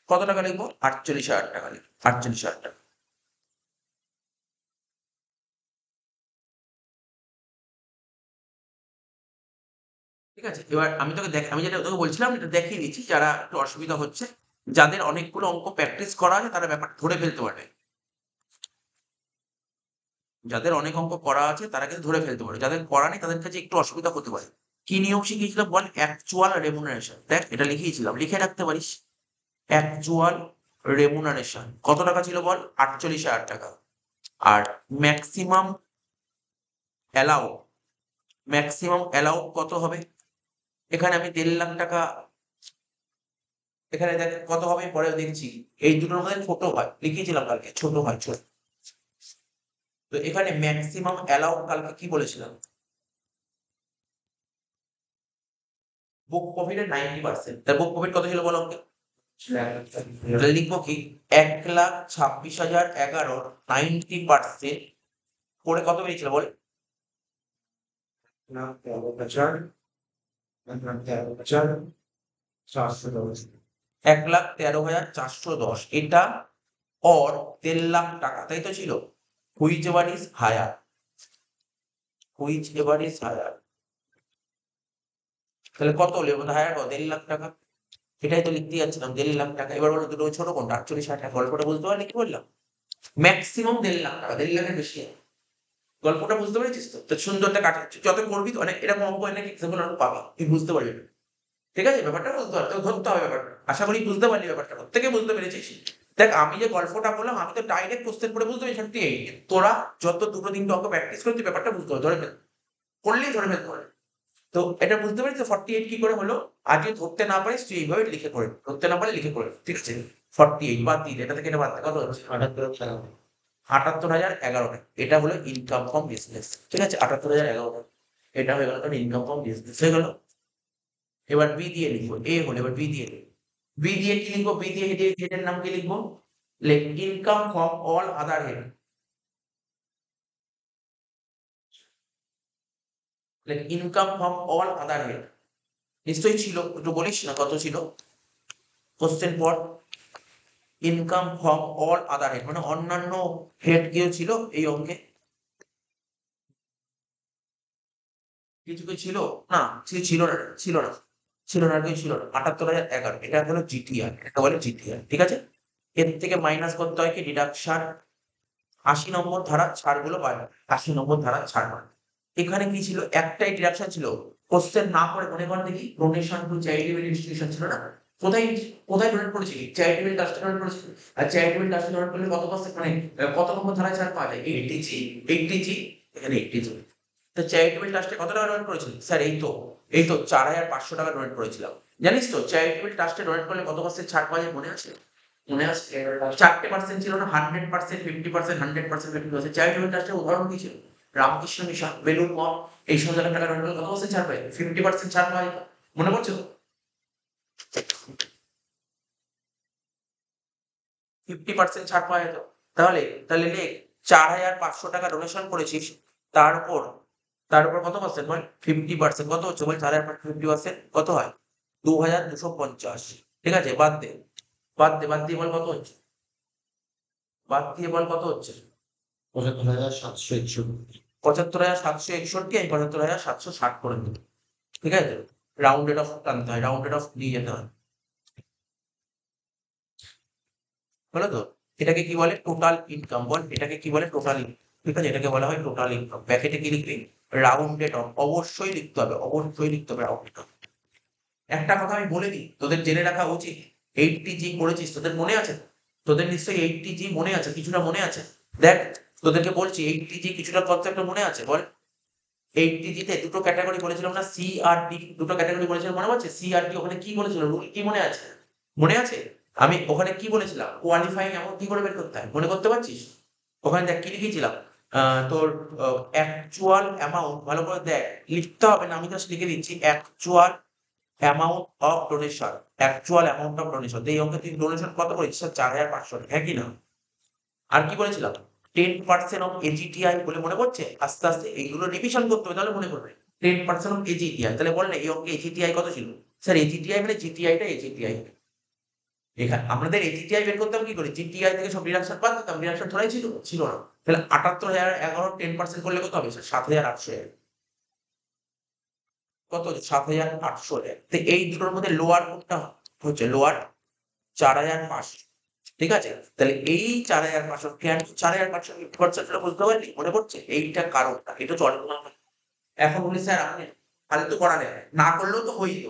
কত টাকা লিখবো? 48,000 টাকা লিখবো, 48,000 টাকা। ঠিক আছে? এবার আমি যেটা তোকে বলছিলাম এটা দেখিয়ে দিচ্ছি, যারা একটু অসুবিধা হচ্ছে, যাদের অনেকগুলো অঙ্ক প্র্যাকটিস করা আছে তারা ব্যাপারটা ধরে ফেলতে পারবে। যাদের অনেক অঙ্ক করা আছে তারা কিন্তু ধরে ফেলতে পারে, যাদের করা নেই তাদের কাছে একটু অসুবিধা হতে পারে। কি নিয়ম শিখিয়েছিলাম বল? Actual remuneration. দেখ এটা লিখেই ছিলাম, লিখে রাখতে পারিস। অ্যাকচুয়াল রেমুনারেশন কত টাকা ছিল বল? 48,000 টাকা। আর ম্যাক্সিমাম অ্যালাউ, ম্যাক্সিমাম অ্যালাউ কত হবে? এখানে আমি 1.5 লাখ টাকা, এখানে দেখ কত হবে পরে দেখছি। এই দুটোর মধ্যে ছোট হয়, লিখেছিলাম কালকে, ছোট হয়, ছোট। তো এখানে ম্যাক্সিমাম অ্যালাউ কালকে কি বলেছিলাম? বুক প্রফিটের 90%। তার বুক প্রফিট কত ছিল বলো আমাকে? তাহলে লিখবো কি? 1,26,011 90% করে কত বেরিয়েছিল বলে? 1,13,410। 1,13,410, এটা অর 1.5 লাখ টাকা, তাই তো ছিল? Whichever is higher, whichever is higher. তাহলে কত হলে হায়ার? 1.5 লাখ টাকা। এটাই তো লিখতে যাচ্ছিলাম, 1.5 লাখ টাকা। এবার বলো দুটো ছোট কোনটা? 48,000 টাকা। গল্পটা বুঝতে পারলি কি বললাম? ম্যাক্সিমাম 1.5 লাখ টাকা, 1.5 লাখের বেশি। গল্পটা বুঝতে পেরেছিস তো? তো সুন্দরটা কাটা যত করবি তো, অনেক এরকম অঙ্ক অনেক এক্সাম্পল অনেক পাবি, তুই বুঝতে পারবি না। ঠিক আছে? ব্যাপারটা বুঝতে পারতে হবে, ধরতে হবে ব্যাপারটা। আশা করি বুঝতে পারলি ব্যাপারটা, প্রত্যেকে বুঝতে পেরেছিস। দেখ আমি যে গল্পটা বললাম, আমি তো ডাইরেক্ট কোশ্চেন পড়ে বুঝতে পেরেছি 48। তোরা যত দুটো তিনটে অঙ্ক প্র্যাকটিস করে তুই ব্যাপারটা বুঝতে পারবি, ধরে ফেল, করলেই ধরে ফেলতে পারবি। তো এটা বুঝতে পেরেছিস 48 কি করে হলো? আর যদি ধরতে না পারিস তুই এইভাবে লিখে করে, ধরতে না পারলে লিখে করে, ঠিক আছে? 48 বাদ দিন, এটা থেকে এটা বাদ দে, কত হচ্ছে? 78,011 টাকা। এটা হলো ইনকাম ফ্রম বিজনেস, ঠিক আছে? 78,011 টাকা, এটা হয়ে গেল তোর ইনকাম ফ্রম বিজনেস, হয়ে গেল। এবার বি দিয়ে লিখবো, এ হলো, এবার বি দিয়ে লিখবো। বি দিয়ে কি লিখবো? বি দিয়ে হেডের নাম কি লিখবো? লেখ income from all other head, লেখ income from all other head. নিশ্চয়ই ছিল, একটু বলিস না কত ছিল? কোশ্চেন পর income from all other head, মানে অন্যান্য হেড কেউ ছিল এই অঙ্কে? কিছু কি ছিল? না, কিছু ছিল না, ছিল না, ছিল না, আর কেউ ছিল না। ৭৮,০১১, এটা হলো জিটিআর, এটা বলে জিটিআর, ঠিক আছে। এর থেকে মাইনাস করতে হয় কি ডিডাকশন, ৮০ নম্বর ধারার ছাড়গুলো পায়, ৮০ নম্বর ধারার ছাড় পায়। এখানে কি ছিল? একটাই ডিডাকশন ছিল। কোশ্চেন না করে মনে কর দেখি, ডোনেশন টু চ্যারিটেবল ইনস্টিটিউশন ছিল না? কোথায় কোথায় ডোনেট করেছিলি? চ্যারিটেবল ট্রাস্টে ডোনেট করেছিলি। আর চ্যারিটেবল ট্রাস্টে ডোনেট করলে কত পার্সেন্ট, মানে কত নম্বর ধারায় ছাড় পাওয়া যায়? 80G, 80G, এখানে 80G। তো চ্যারিটেবল ট্রাস্টে কত টাকা ডোনেট করেছিলি? স্যার এই তো ৪,৫০০ টাকা ডোনেট করেছিলাম। জানিস তো চ্যারিটেবল ট্রাস্টে ডোনেট করলে কত পার্সেন্ট ছাড় পাওয়া যায়, মনে আছে? মনে আছে? ৪টে% ছিল না, 100%, 50%, 100%, 50%। চ্যারিটেবল ট্রাস্টের উদাহরণ কি ছিল? রামকৃষ্ণ মিশন, বেলুড় মঠ, এই সমস্ত জায়গায় টাকা ডোনেট করলে কত পার্সেন্ট ছাড় পায়? 50% ছাড় পাওয়া যেত। মনে পড়ছে তো? 50% ছাড় পাওয়া যেত। তাহলে তাহলে লেখ, ৪,৫০০ টাকা ডোনেশন করেছিস, তার উপর কত পার্সেন্ট বল? 50%। কত হচ্ছে বল? ৪,৫০০, 50% কত হয়? ২,২৫০। ঠিক আছে, বাদ দে, বাদ দিয়ে বল কত হচ্ছে? বাদ দিয়ে বল কত হচ্ছে? ৭৫,৭৬১। ৭৫,৭৬১, আমি ৭৫,৭৬০ করে দেব। ঠিক আছে, রাউন্ডেড অফ টানতে হয়, রাউন্ডেড অফ নিয়ে যেতে হয়। হলো তো? এটাকে কি বলে? Total income. বল এটাকে কি বলে? Total income. ঠিক আছে, এটাকে বলা হয় টোটাল ইনকাম। ব্র্যাকেটে কি লিখবি? রাউন্ডেড অফ, অবশ্যই লিখতে হবে, অবশ্যই লিখতে হবে রাউন্ডেড অফ। একটা কথা আমি বলে দিই, তোদের জেনে রাখা উচিত। 80G করেছিস, তোদের মনে আছে? তোদের নিশ্চয়ই 80G মনে আছে, কিছুটা মনে আছে। দেখ, তোদেরকে বলছি 80G কিছুটা কনসেপ্ট মনে আছে, বল। 80G তে দুটো ক্যাটাগরি বলেছিলাম না, সি আর ডি, দুটো ক্যাটাগরি বলেছিলাম, মনে আছে? সি আর ডি, ওখানে কি বলেছিল? রুল কি মনে আছে? মনে আছে? আমি ওখানে কি বলেছিলাম? কোয়ালিফাইং অ্যামাউন্ট কি করে বের করতে হয়, মনে করতে পারছিস? ওখানে দেখ কি লিখেছিলাম, তোর অ্যাকচুয়াল অ্যামাউন্ট, ভালো করে দেখ, লিখতে হবে না, আমি জাস্ট লিখে দিচ্ছি, actual amount of donation, actual amount of donation. এই অঙ্কে তুই ডোনেশন কত করেছিস? ৪,৫০০, হ্যাঁ কি না? আর কি বলেছিলাম? 10% অফ এজিটিআই বলে, মনে পড়ছে? আস্তে আস্তে এইগুলো রিভিশন করতে হবে, তাহলে মনে পড়বে। 10% অফ এজিটিআই, তাহলে বল না এই অঙ্কে এজিটিআই কত ছিল? স্যার এজিটিআই মানে জিটিআইটা এজিটিআই। এখানে আমাদের এজিটিআই বের করতাম কি করে? জিটিআই থেকে সব ডিডাকশন বাদ দিতাম, ডিডাকশন ধরাই ছিল, ছিল না। তাহলে ৭৮,০১১ 10% করলে কত হবে? ৭,৮০০। কত হচ্ছে? ৭,৮০০। তো এই দুটোর মধ্যে লোয়ার কোনটা হচ্ছে? লোয়ার ৪,৫০০। ঠিক আছে, তাহলে এই ৪,৫০০ কেন ৪,৫০০ 50% বুঝতে পারলি? মনে পড়ছে? এইটা কারণটা, এটা চলে না। এখন বলি স্যার আপনি ফালতু করালেন, না করলেও তো হইত।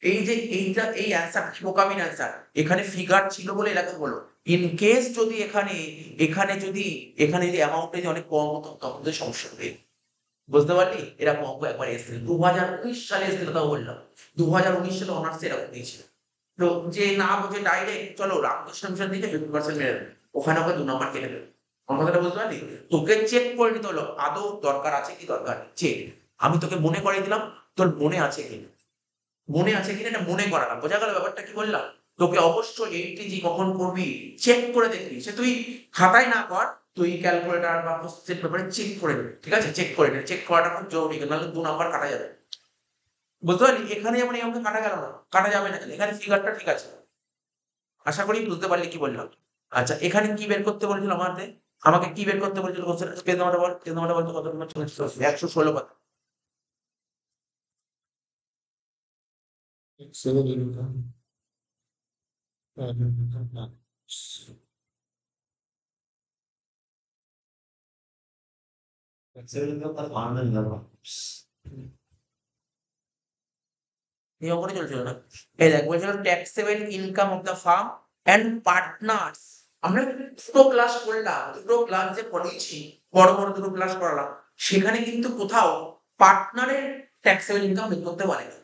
এই যে এইটা, এই অ্যান্সার বোকামির অ্যান্সার, এখানে ফিগার ছিল বলে এরকম হলো। ইন কেস যদি এখানে যদি অ্যামাউন্টটা যদি অনেক কম হতো, তখন তো সমস্যা হবে। বুঝতে পারলি? এরকম অঙ্ক একবার এসেছিল ২০১৯ সালে, এসেছিল, তাও বললাম ২০১৯ সালে অনার্সে এরকম দিয়েছিল। তো যে না বুঝে ডাইরেক্ট চলো রামকৃষ্ণ মিশন দিকে 50% মেরে দেবে, ওখানে ওকে ২ নম্বর কেটে দেবে। আমার কথাটা বুঝতে পারলি? তোকে চেক করে নিতে হলো আদৌ দরকার আছে কি দরকার নেই, চেক। আমি তোকে মনে করিয়ে দিলাম, তোর মনে আছে কিনা, মনে আছে কিনা এটা মনে করালাম। বোঝা গেল ব্যাপারটা কি বললাম? তোকে অবশ্যই 80G কখন করবি চেক করে দেখবি। সে তুই খাতায় না কর, তুই ক্যালকুলেটর বা কোশ্চেন পেপারে চেক করে নেবে। ঠিক আছে, চেক করে নেবে, চেক করাটা খুব জরুরি, নাহলে ২ নম্বর কাটা যাবে। বুঝতে পারলি? এখানে যেমন এই অঙ্কে কাটা গেল না, কাটা যাবে না, এখানে ফিগারটা ঠিক আছে। আশা করি বুঝতে পারলি কি বললাম। আচ্ছা, এখানে কি বের করতে বলেছিল আমাদের? আমাকে কি বের করতে বলেছিল কোশ্চেন? পেজ নাম্বারটা বল, পেজ নাম্বারটা বল তো কত নম্বর ছিল? ১১৬ কত? Seven income. সেভেন ইনকাম তার পার্মানেন্ট ব্যাপার। এই অঙ্কটা চলছিল না? এই দেখ বলছিল taxable income of the firm and partners. আমরা দুটো ক্লাস করলাম, দুটো ক্লাস যে পড়িয়েছি, বড় বড় দুটো ক্লাস করালাম, সেখানে কিন্তু কোথাও পার্টনারের ট্যাক্সেবল ইনকাম বের করতে বলেনি।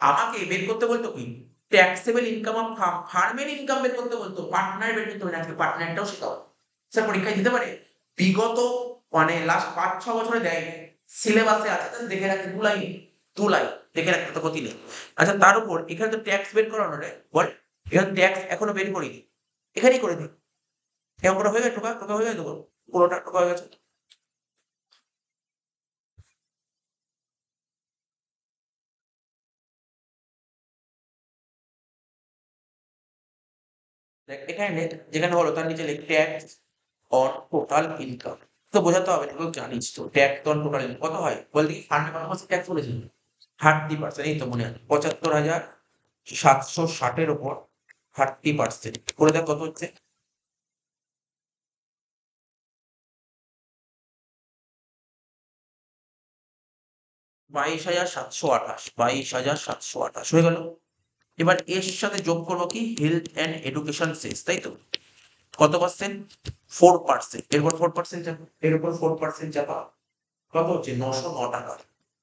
আমাকে বের করতে বলতো কি? ট্যাক্সেবল ইনকাম অফ ফার্ম, ফার্মের ইনকাম বের করতে বলতো, পার্টনার বের করতে বলে। আজকে পার্টনারটাও শেখাও। স্যার পরীক্ষায় দিতে পারে? বিগত মানে লাস্ট ৫-৬ বছরে দেয়নি, সিলেবাসে আছে, জাস্ট দেখে রাখতে ২ লাইন, ২ লাইন দেখে রাখতে তো ক্ষতি নেই। আচ্ছা, তার উপর এখানে তো ট্যাক্স বের করানো রে, বল। এখানে ট্যাক্স এখনো বের করিনি, এখানেই করে দিই। এই অঙ্কটা হয়ে গেছে, টোকা টোকা হয়ে গেছে তো, পুরোটা টোকা হয়ে গেছে। দেখ এখানে যেখানে হলো তার নিচে লিখ ট্যাক্স অন টোটাল ইনকাম। তো বোঝাতে হবে এগুলো জানিস তো, ট্যাক্স অন টোটাল ইনকাম কত হয় বল দেখি, ফান্ড পারপাসে ট্যাক্স বলেছি 30%, এই তো মনে আছে 75,760-এর উপর 30% করে দেখ কত হচ্ছে। 22,728, 22,728 হয়ে গেল। এবার এর সাথে যোগ করবো কি হেলথ অ্যান্ড এডুকেশন সেস, তাই তো কত পার্সেন্ট, 4%, এরপর 4% চাপা, এর উপর 4% চাপা, কত হচ্ছে 909 টাকা,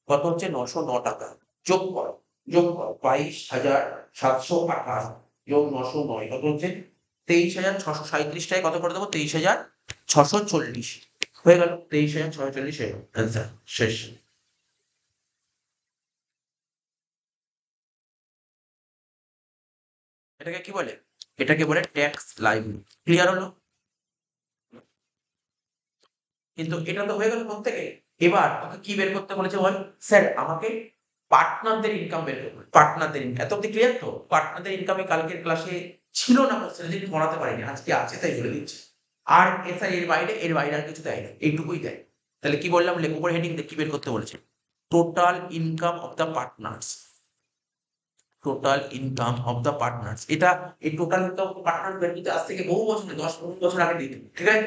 কত হচ্ছে 909 টাকা। যোগ করো, যোগ করো 22,728 যোগ 909 কত হচ্ছে 23,637 টায় কত করে দেবো 23,640 হয়ে গেল, 23,640 হয়ে গেল অ্যান্সার শেষ। এটাকে কি বলে, এটাকে বলে ট্যাক্স লাইবিলিটি। ক্লিয়ার হলো? কিন্তু এটা তো হয়ে গেল প্রত্যেকে। এবার তোকে কি বের করতে বলেছে বল, স্যার আমাকে পার্টনারদের ইনকাম বের করবে, পার্টনারদের ইনকাম। এত অব্দি ক্লিয়ার তো? পার্টনারদের ইনকামে কালকের ক্লাসে ছিল না, কোশ্চেন যদি পড়াতে পারিনি, আজকে আছে তাই বলে দিচ্ছি। আর এসআই এর বাইরে আর কিছু দেয় না, এইটুকুই দেয়। তাহলে কি বললাম, লেখ উপর হেডিং দিয়ে কি বের করতে বলেছে, total income of the partners, total income of the partners. এটা এই টোটাল ইনকাম অফ পার্টনার বের করতে আজ থেকে বহু বছর 10-15 বছর আগে দিতে, ঠিক আছে,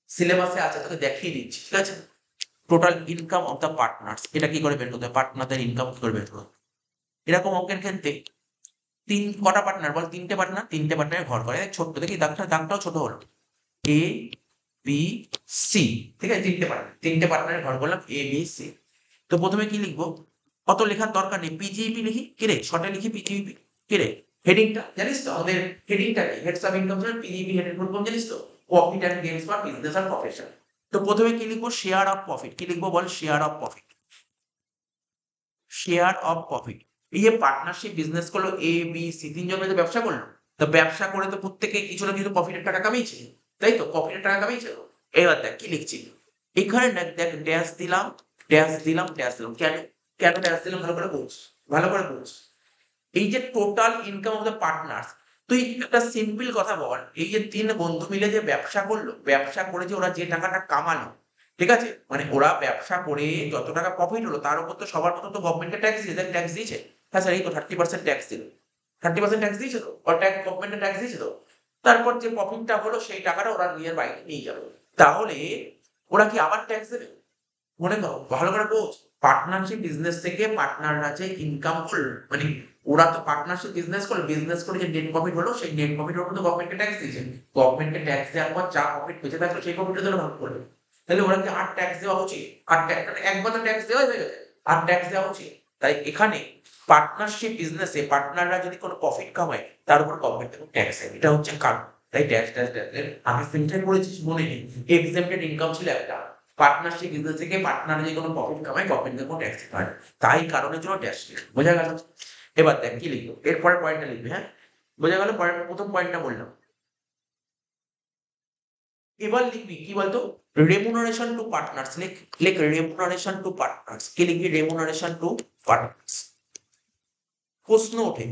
সিলেবাসে আছে, তোকে দেখিয়ে দিচ্ছি, ঠিক আছে। Total income of the partners এটা কি করে বের করতে হবে, পার্টনারদের ইনকাম কি করে বের করতে হবে। এরকম অঙ্কের ক্ষেত্রে কটা পার্টনার বল, তিনটে পার্টনার, তিনটে পার্টনারের ঘর করে, ছোট্ট দেখি দাগটাও ছোট হলো, এ বি সি, ঠিক আছে, তিনটে পার্টনার, তিনটে পার্টনারের ঘর করলাম এ বি সি। তো প্রথমে কি লিখবো, অত লেখার দরকার নেই, পিজিইপি লিখি, কিরে শর্টে লিখি পিজিইপি, কিরে হেডিংটা জানিস তো আমাদের, হেডিংটা কি, হেডস অফ ইনকাম, পিজিইপি হেডের ফুল ফর্ম জানিস তো, profit and gains for business আর প্রফেশন। তো প্রথমে কি লিখবো, শেয়ার অফ প্রফিট, কি লিখবো বল, share of profit, share of profit. এই যে পার্টনারশিপ বিজনেস করলো এ বি সি, তিনজন মিলে ব্যবসা করলো, তো ব্যবসা করে তো প্রত্যেকে কিছু না কিছু প্রফিটের টাকা কামিয়েছে, তাই তো, প্রফিটের টাকা কামিয়েছে। এবার দেখ কি লিখছি, এখানে দেখ ড্যাশ দিলাম, ড্যাশ দিলাম, ড্যাশ দিলাম, কেন, কেন ড্যাশ দিলাম ভালো করে বুঝ, ভালো করে বুঝ। এই যে total income of the partners, তুই একটা সিম্পল কথা বল, এই যে তিন বন্ধু মিলে যে ব্যবসা করলো, ব্যবসা করে যে ওরা যে টাকাটা কামালো, ঠিক আছে, মানে ওরা ব্যবসা করে যত টাকা প্রফিট হলো তার উপর তো সবার মতো তো গভর্নমেন্টকে ট্যাক্স দিয়েছে, ট্যাক্স দিয়েছে, হ্যাঁ স্যার এই তো 30% ট্যাক্স দিল, 30% ট্যাক্স দিয়েছে তো, আর ট্যাক্স গভর্নমেন্টে ট্যাক্স দিয়েছে তো। তারপর যে প্রফিটটা হলো সেই টাকাটা ওরা নিজের বাইরে নিয়ে যাবে, তাহলে ওরা কি আবার ট্যাক্স দেবে? মনে করো ভালো করে বোঝ, পার্টনারশিপ বিজনেস থেকে পার্টনাররা যে ইনকাম করলো, মানে ওরা তো পার্টনারশিপ বিজনেস করলো, বিজনেস করে যে নেট প্রফিট হলো সেই নেট প্রফিটের উপর তো গভর্নমেন্টকে ট্যাক্স দিয়েছে, গভর্নমেন্টকে ট্যাক্স দেওয়ার পর যা প্রফিট বেঁচে থাকলো সেই প্রফিটটা তো ভাগ করবে। তাহলে ওরা কি আর ট্যাক্স দেওয়া উচিত, আর একবার তো ট্যাক্স দেওয়া হয়ে গেছে, আর ট্যাক্স দেওয়া উচিত। তাই এখানে পার্টনারশিপ বিজনেসে পার্টনাররা যদি কোনো প্রফিট কামায় তার উপর গভর্নমেন্ট ট্যাক্স দেয়, এটা হচ্ছে কারণ। তাই ট্যাক্স ট্যাক্স ট্যাক্স আমি ফিল্টার করেছিস মনে নেই, এক্সেমটেড ইনকাম ছিল একটা, পার্টনারশিপ বিজনেস থেকে পার্টনার যে কোনো প্রফিট কামায় গভর্নমেন্ট কোনো ট্যাক্স দিতে হয়, তাই কারণের জন্য ট্যাক্স দিতে, বোঝা গেল? এবার দেখ কি লিখবো, এরপরে পয়েন্টটা লিখবি, হ্যাঁ বোঝা গেল, পরের প্রথম পয়েন্টটা বললাম। এবার লিখবি কি বলতো, রেমুনারেশন টু পার্টনার্স, লিখ, লিখ রেমুনারেশন টু পার্টনার্স, কি লিখবি, রেমুনারেশন টু পার্টনার্স। প্রশ্ন ওঠে,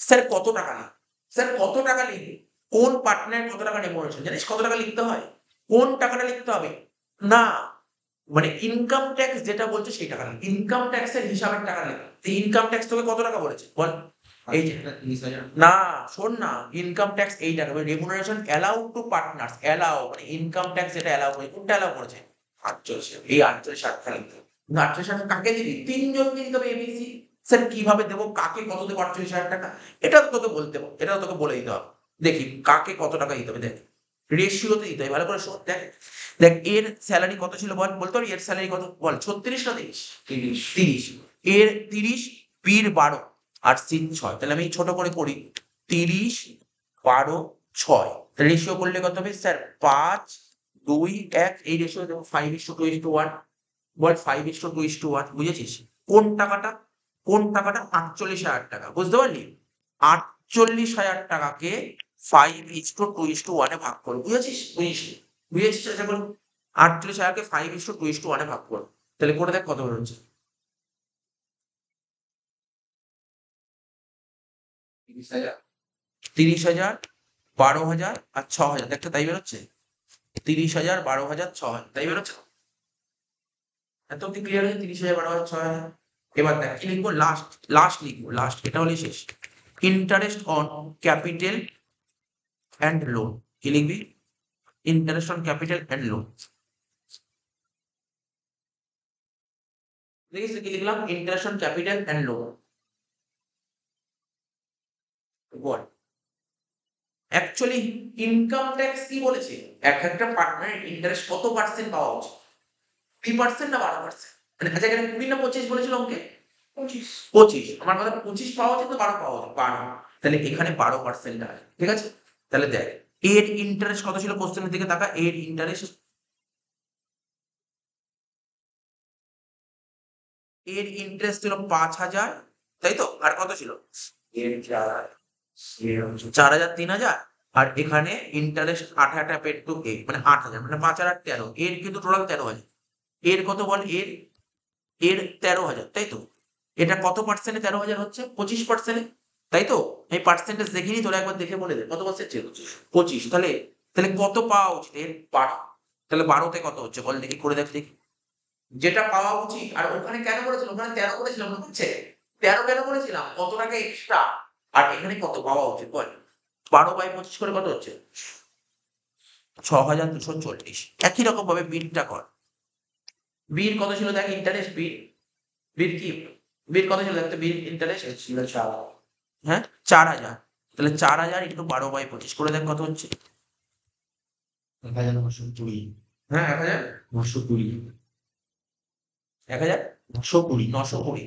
স্যার কত টাকা লিখবি, স্যার কত টাকা লিখবি, কোন পার্টনার কত টাকা রেমুনারেশন, জানিস কত টাকা লিখতে হয়, কোন টাকাটা লিখতে হবে না, মানে ইনকাম ট্যাক্স যেটা বলছে সেই টাকা লিখ, ইনকাম ট্যাক্সের হিসাবের টাকা লিখ। ইনকাম ট্যাক্স তোকে কত টাকা বলেছে বল, এই যে 30,000। না শোন না, ইনকাম ট্যাক্স এই টাকা, remuneration allow to partners, allow মানে ইনকাম ট্যাক্স যেটা অ্যালাউ করে, কোনটা অ্যালাউ করেছে 48, এই 48,000 টাকা লিখতে হবে। 48,000 কাকে দিবি, তিনজনকে দিতে হবে এবিসি। স্যার কিভাবে দেবো, কাকে কত দেবো 48,000 টাকা, এটা তো তোকে বলতে হবে, এটা তোকে বলে দিতে হবে। দেখি কাকে কত টাকা দিতে হবে, দেখ রেশিওতে দিতে হবে, ভালো করে শোন, দেখ দেখ এর স্যালারি কত ছিল বল, বলতে পারবি এর স্যালারি কত বল, 36 না 30? 30, এর 30, বির 12 আর সিন 6, তাহলে আমি ছোট করে করি, 30, 12, 6, রেশিও করলে কত হবে স্যার, 5, 2, 1, এই রেশিও দেবো 5:2:1, বল 5:2:1, বুঝেছিস? কোন টাকাটা, কোন টাকাটা 48,000 টাকা, বুঝতে পারলি? 48,000 টাকাকে 5:2:1 এ ভাগ করো, বুঝেছিস, বুঝেছিস, বুঝেছিস, আশা করি। 48,000কে 5:2:1 এ ভাগ করো, তাহলে করে দেখ কত বেরোচ্ছে, 30,000। 30,000, 12,000 আর 6,000, দেখতে তাই বেরোচ্ছে? 30,000, 12,000, 6,000, তাই বেরোচ্ছে? এত অব্দি ক্লিয়ার হয়েছে? 30,000, 12,000, 6,000। এবার দেখ কি লিখবো, লাস্ট লাস্ট লিখবো, লাস্ট, এটা হলে শেষ। Interest on capital and loan, কি লিখবি? Interest on capital and loan. দেখিস কি লিখলাম? Interest on capital and loan. Ball, actually income tax কি বলেছে? এক একটা পার্টনারের ইন্টারেস্ট কত পার্সেন্ট পাওয়া উচিত? 3% না 12%? মানে আচ্ছা, এখানে 20 না 25 বলেছিল অঙ্কে? 25। আমার কথা 25 পাওয়া উচিত তো 12 পাওয়া উচিত? 12। তাহলে এখানে 12% আছে, ঠিক আছে? তাহলে দেখ, এর ইন্টারেস্ট কত ছিল? কোশ্চেনের দিকে তাকা, এর ইন্টারেস্ট, এর ইন্টারেস্ট ছিল 5,000, তাই তো? আর কত ছিল? এর চার 4,000, 3,000। আর এখানে ইন্টারেস্ট 8 পেড টু এ, মানে 8,000, মানে 5 আর 8, 13। এর কিন্তু টোটাল 13,000। এর কত বল? এর এর 13,000, তাই তো? এটা কত পার্সেন্টে 13,000 হচ্ছে? 25%, তাই তো? এই পার্সেন্টেজ দেখিনি, তোরা একবার দেখে বলে দে কত পার্সেন্ট ছিল? 25। তাহলে তাহলে কত পাওয়া উচিত এর? 12। তাহলে 12তে কত হচ্ছে বল দেখি, করে দেখ দেখি। যেটা পাওয়া উচিত, আর ওখানে কেন করেছিল? ওখানে 13 করেছিলাম, মনে হচ্ছে? 13 কেন করেছিলাম? কত টাকা এক্সট্রা। আর এখানে কত পাওয়া উচিত বল? 12/25 করে কত হচ্ছে? 6,240। একই রকম ভাবে বিলটা কর। বিল কত ছিল দেখ? ইন্টারেস্ট বিল, বিল কি, বিল কত ছিল দেখতে? বিল ইন্টারেস্ট ছিল চার হ্যাঁ 4,000। তাহলে 4,000 ইন্টু 12/25 করে দেখ কত হচ্ছে? 1,920 হ্যাঁ 1,000, 920 1,000, 920 920।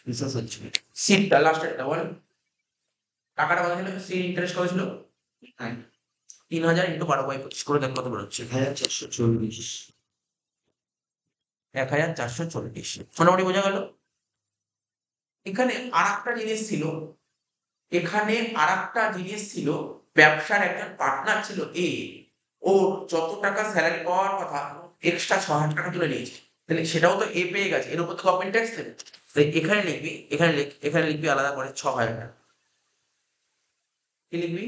240। সিটটা লাস্টেরটা বল, টাকাটা কত ছিল? সিট ইন্টারেস্ট কত ছিল? 3,000 ইন্টু 12/25 করে দেখ কত বেরোচ্ছে? 1,440 1,440। মোটামুটি বোঝা গেল? এখানে আরেকটা জিনিস ছিল, এখানে আরেকটা জিনিস ছিল, ব্যবসার একজন পার্টনার ছিল এ, ওর যত টাকা স্যালারি পাওয়ার কথা, এক্সট্রা 6,000 টাকা তুলে নিয়েছে। তাহলে সেটাও তো এ পেয়ে গেছে, এর উপর তো গভর্নমেন্ট ট্যাক্স দেবে। তাই এখানে লিখবি, এখানে লিখবি আলাদা করে 6,000 টাকা। কি লিখবি?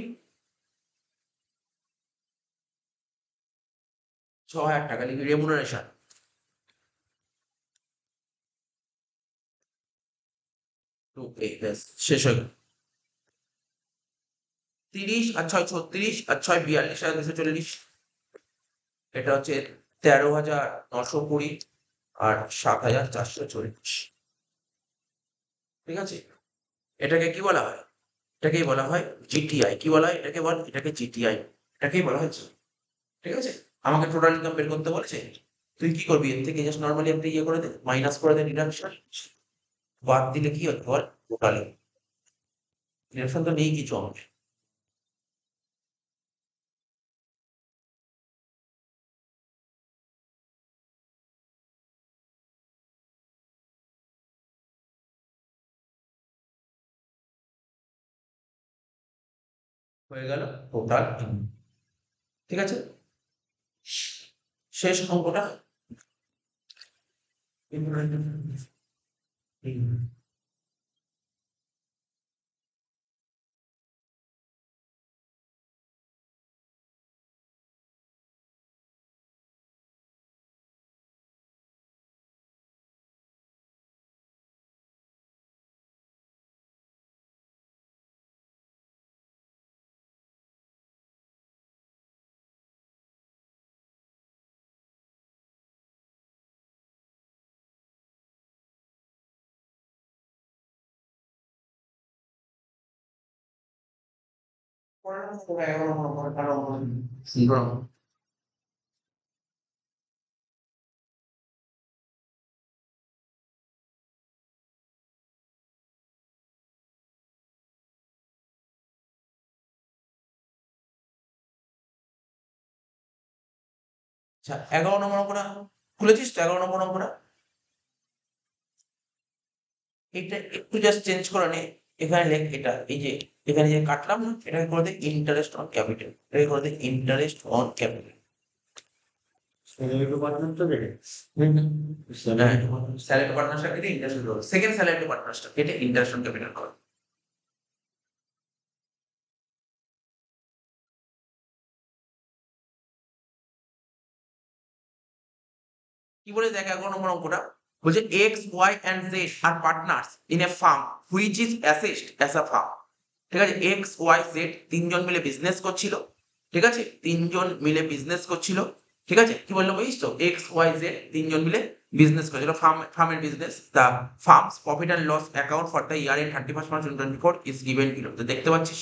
6,000 টাকা লিখবি রেমুনারেশন। তো এই ব্যাস, শেষ হয়ে গেল। 30 আর 6 36 আর 6 42,240। এটা হচ্ছে 13,920 আর 7,440। ঠিক আছে? এটাকে কি বলা হয়? এটাকেই বলা হয় জিটিআই। কি বলা হয় এটাকে? বল, এটাকে জিটিআই, এটাকেই বলা হচ্ছে। ঠিক আছে? আমাকে টোটাল ইনকাম বের করতে বলেছে। তুই কি করবি? এর থেকে জাস্ট নরমালি একটা ইয়ে করে দে, মাইনাস করে দে, ডিডাকশন। বাদ দিলে কি হচ্ছে বল? টোটালে ডিডাকশন তো নেই কিছু আমাকে। হয়ে গেল টোটাল। ঠিক আছে? শেষ অঙ্কটা। আচ্ছা, 11 নম্বর অঙ্কটা খুলেছিস তো? 11 নম্বর অঙ্কটা, এটা একটু জাস্ট চেঞ্জ করে নে। এখানে লেখ এটা, এই যে এখানে যে কাটলাম না, এটাকে করে দে ইন্টারেস্ট অন ক্যাপিটাল, এটাকে করে দে interest on capital. Salary department তো দেখে হ্যাঁ, স্যালারি স্যালারি পার্টনারশিপ কেটে ইন্টারেস্ট করো, সেকেন্ড স্যালারি পার্টনারশিপ কেটে ইন্টারেস্ট অন ক্যাপিটাল করো। কি বলে দেখ 11 নম্বর অঙ্কটা, বলছে X Y and Z are partners in a firm which is assessed as a firm. ঠিক আছে, এক্স ওয়াই জেড তিনজন মিলে বিজনেস করছিল। ঠিক আছে, তিনজন মিলে বিজনেস করছিল। ঠিক আছে, কি বললাম বুঝিস তো, এক্স ওয়াই জেড তিনজন মিলে বিজনেস করেছিল, ফার্মের business. The firm's profit and loss account for the year end 31st March 2024 is given below. তো দেখতে পাচ্ছিস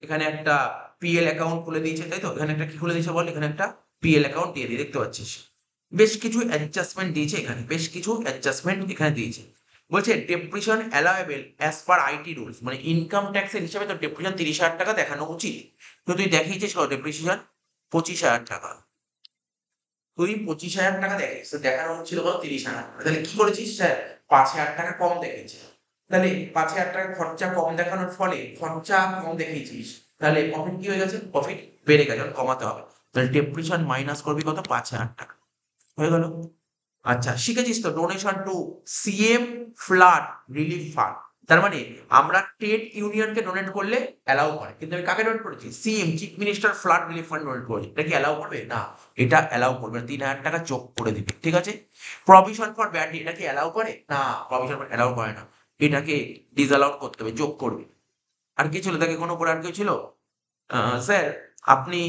এখানে একটা পিএল অ্যাকাউন্ট খুলে দিয়েছে, তাই তো? এখানে একটা কি খুলে দিয়েছে বল, এখানে একটা পিএল অ্যাকাউন্ট দিয়ে দিয়ে দেখতে পাচ্ছিস বেশ কিছু অ্যাডজাস্টমেন্ট দিয়েছে, এখানে বেশ কিছু অ্যাডজাস্টমেন্ট এখানে দিয়েছে। বলছে depreciation allowable as per IT rules, মানে ইনকাম ট্যাক্সের হিসাবে তো ডেপ্রিশন 30,000 টাকা দেখানো উচিত। তো তুই দেখিয়েছিস ডেপ্রিসিয়েশন 25,000 টাকা, তুই 25,000 টাকা দেখিস, তো দেখানো হচ্ছিল বল 30,000 টাকা। তাহলে কি করেছিস স্যার, 5,000 টাকা কম দেখেছে। তাহলে 5,000 টাকা খরচা কম দেখানোর ফলে খরচা কম দেখিয়েছিস, তাহলে প্রফিট কি হয়ে গেছে, প্রফিট বেড়ে গেছে, কমাতে হবে। তাহলে ডেপ্রিসিয়েশন মাইনাস করবি কত, 5,000 টাকা হয়ে গেল। আচ্ছা, শিখেছিস তো donation to CM flood relief fund. তার মানে আমরা ট্রেড ইউনিয়নকে ডোনেট করলে অ্যালাউ করে, কিন্তু আমি কাকে ডোনেট করেছি, CM chief minister flood relief fund donate করেছি। এটা কি অ্যালাউ করবে, না এটা অ্যালাউ করবে না, 3,000 টাকা যোগ করে দিবে। ঠিক আছে, প্রভিশন ফর ব্যাড, এটা কি অ্যালাউ করে, না প্রভিশন ফর অ্যালাউ করে না, এটাকে ডিসঅ্যালাউ করতে হবে, যোগ করবে। আর কি ছিল দেখে, কোনো পরে আর কেউ ছিল, স্যার আপনি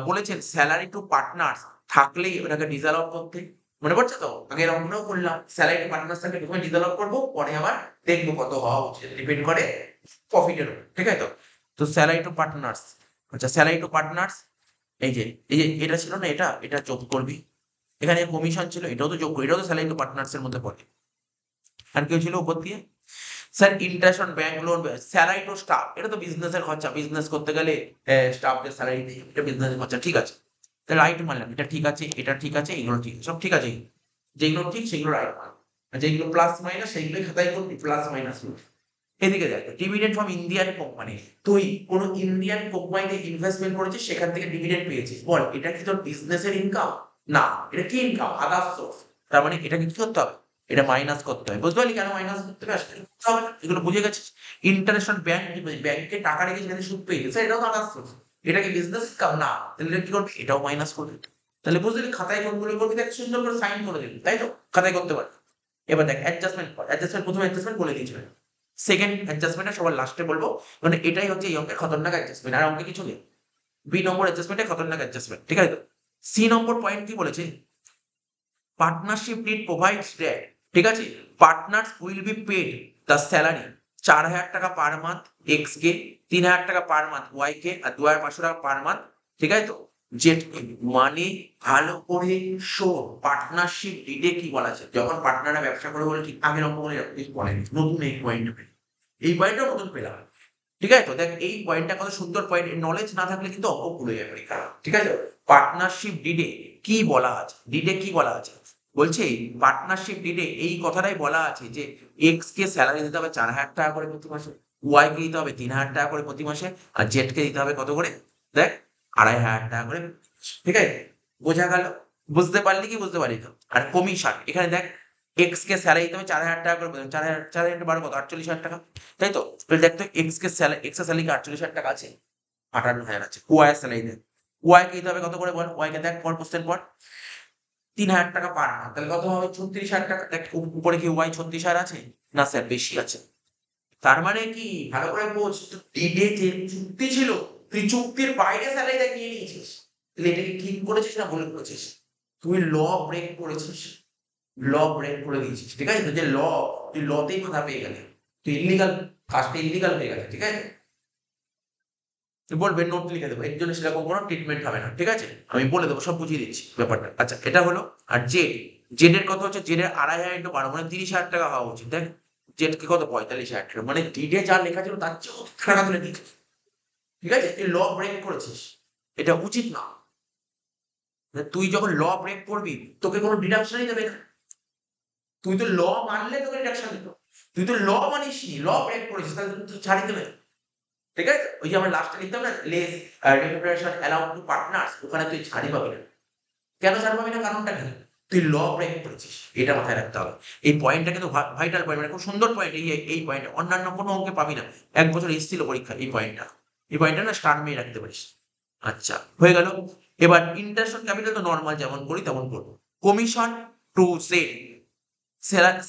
বলেছেন স্যালারি টু পার্টনার্স থাকলেই ওটাকে ডিসঅ্যালাউ করতে, মনে পড়ছে তো? আগে এরকমও করলাম, স্যালারি টু পার্টনার্স থাকলে প্রথমে ডিসঅ্যালাউ করবো, পরে আবার দেখবো কত হওয়া উচিত, ডিপেন্ড করে প্রফিটের উপর। ঠিক আছে তো? তো স্যালারি টু পার্টনার্স, আচ্ছা স্যালারি টু পার্টনার্স, এই যে এটা ছিল না, এটা এটা যোগ করবি। এখানে কমিশন ছিল, এটাও তো যোগ করবি, এটাও তো স্যালারি টু পার্টনার্স এর মধ্যে পড়ে। আর কেউ ছিল উপর দিয়ে, sir interest on bank loan, salary to staff, এটা তো বিজনেসের খরচা, বিজনেস করতে গেলে স্টাফদের স্যালারি নেই, এটা বিজনেসের খরচা। ঠিক আছে, তাহলে রাইট মানলাম, এটা ঠিক আছে, এটা ঠিক আছে, এগুলো ঠিক আছে, সব ঠিক আছে, যেগুলো ঠিক সেগুলো রাইট মানলাম, আর যেগুলো প্লাস মাইনাস সেইগুলোই খাতায় করবি, প্লাস মাইনাস। এদিকে দেখ, ডিভিডেন্ড ফ্রম ইন্ডিয়ান কোম্পানি, তুই কোনো ইন্ডিয়ান কোম্পানিতে ইনভেস্টমেন্ট করেছিস, সেখান থেকে ডিভিডেন্ড পেয়েছিস, বল এটা কি তোর বিজনেসের ইনকাম, না এটা কি ইনকাম, আদার্স সোর্স। তার মানে এটাকে কি করতে হবে, এটা মাইনাস করতে হবে। বুঝতে পারলি কেন মাইনাস করতে হবে, আসলে করতে হবে না, এগুলো বুঝে গেছিস। ইন্টারেস্ট অন ব্যাংক, ব্যাংকে টাকা রেখে সেখানে সুদ পেয়ে গেছে, এটাও আদার্স সোর্স। এটা কি বিজনেস ইনকাম, না, তাহলে এটা কি করবি, এটাও মাইনাস করবি। তাহলে বুঝলি, খাতায় কোনগুলো করবি দেখ, সুন্দর করে সাইন করে দিবি, তাই তো? খাতায় করতে পারবি। এবার দেখ অ্যাডজাস্টমেন্ট কর, অ্যাডজাস্টমেন্ট প্রথমে অ্যাডজাস্টমেন্ট বলে দিয়েছিল, সেকেন্ড অ্যাডজাস্টমেন্টটা সবার লাস্টে বলবো, মানে এটাই হচ্ছে এই অঙ্কের খতরনাক অ্যাডজাস্টমেন্ট, আর অঙ্কে কিছু নেই। বি নম্বর অ্যাডজাস্টমেন্টে খতরনাক অ্যাডজাস্টমেন্ট। ঠিক আছে তো? সি নম্বর পয়েন্ট কি বলেছে, পার্টনারশিপ নিড প্রোভাইডস দ্যাট, ঠিক আছে, partners will be paid the salary 4,000 টাকা পার মান্থ এক্স কে, 3,000 টাকা পার মান্থ ওয়াই কে, আর 2,500 টাকা পার মান্থ। ঠিক আছে তো? জেড কে। মানে ভালো করে শোন, পার্টনারশিপ ডিডে কি বলা আছে, যখন পার্টনাররা ব্যবসা করে বলে, ঠিক আগের অঙ্ক বলে বলেনি, নতুন এই পয়েন্ট, এই পয়েন্টটা নতুন পেলাম। ঠিক আছে তো? দেখ এই পয়েন্টটা কত সুন্দর পয়েন্ট, নলেজ না থাকলে কিন্তু অঙ্ক ভুলে যাবে পরীক্ষা। ঠিক আছে, পার্টনারশিপ ডিডে কি বলা আছে, ডিডে কি বলা আছে, বলছে পার্টনারশিপ ডিডে এই কথাটাই বলা আছে যে এক্স কে স্যালারি দিতে হবে 4,000 টাকা করে প্রতি মাসে, ওয়াই কে দিতে হবে 3,000 টাকা করে প্রতি মাসে, আর জেড কে দিতে হবে কত করে, দেখ 2,500 টাকা করে। ঠিক আছে, বোঝা গেল? বুঝতে পারলি কি বুঝতে পারলি তো? আর কমিশন, এখানে দেখ এক্স কে স্যালারি দিতে হবে 4,000 টাকা করে, 4,000 12 কত, 48,000 টাকা, তাই তো? তাহলে দেখ তো এক্স কে স্যালারি, এক্স এর স্যালারি কি 48,000 টাকা আছে, 58,000 আছে। ওয়াই এর স্যালারি দেখ, ওয়াই কে দিতে হবে কত করে বল, ওয়াই কে দেখ পর কোশ্চেন পর, 3,000 টাকা পার মান্থ, তাহলে কত হবে 36,000 টাকা। দেখ উপরে কি ওয়াই 36,000 আছে, না স্যার বেশি আছে। তার মানে কি, ভালো করে বোঝ, ডিডে যে চুক্তি ছিল, তুই চুক্তির বাইরে স্যালারিটা নিয়ে নিয়েছিস, তাহলে এটাকে ঠিক করেছিস না ভুল করেছিস, তুই ল ব্রেক করেছিস, ল ব্রেক করে দিয়েছিস। ঠিক আছে, যে ল, তুই লতেই কথা পেয়ে গেলে, তুই ইলিগাল, কাজটা ইলিগাল হয়ে গেছে। ঠিক আছে, তুই বলবে নোট লিখে দেবো, এর জন্য সেরকম কোনো ট্রিটমেন্ট হবে না। ঠিক আছে, আমি বলে দেবো, সব বুঝিয়ে দিচ্ছি ব্যাপারটা। আচ্ছা এটা হলো। আর জেড, জেড এর কত হচ্ছে, জেড এর 2,500 ইন্টু 12 মানে 30,000 টাকা হওয়া উচিত। দেখ জেড কে কত, 45,000 টাকা, মানে ডিডে যা লেখা ছিল তার চেয়ে অধিক টাকা তুলে দিয়েছিস। ঠিক আছে, তুই ল ব্রেক করেছিস, এটা উচিত না। তুই যখন ল ব্রেক করবি, তোকে কোনো ডিডাকশনই দেবে না, তুই তো ল মানলে তোকে ডিডাকশন দিত, তুই তো ল মানিস নি, ল ব্রেক করেছিস, তাহলে তুই ছাড়ি দেবে। ঠিক আছে, ওই যে আমরা লাস্টে লিখতাম না, less remuneration allowed to partners, ওখানে তুই ছাড়ি পাবি না। কেন ছাড় পাবি না, কারণটা কি, তুই ল ব্রেক করেছিস, এটা মাথায় রাখতে হবে। এই পয়েন্টটা কিন্তু ভাইটাল পয়েন্ট, মানে খুব সুন্দর পয়েন্ট। এই পয়েন্ট অন্যান্য কোনো অঙ্কে পাবি না, এক বছর এসেছিল পরীক্ষা এই পয়েন্টটা, এই পয়েন্টটা না স্টার মেয়ে রাখতে পারিস। আচ্ছা হয়ে গেল। এবার ইন্টারেস্ট অন ক্যাপিটাল তো নর্মাল যেমন করি তেমন করবো। কমিশন টু সেল,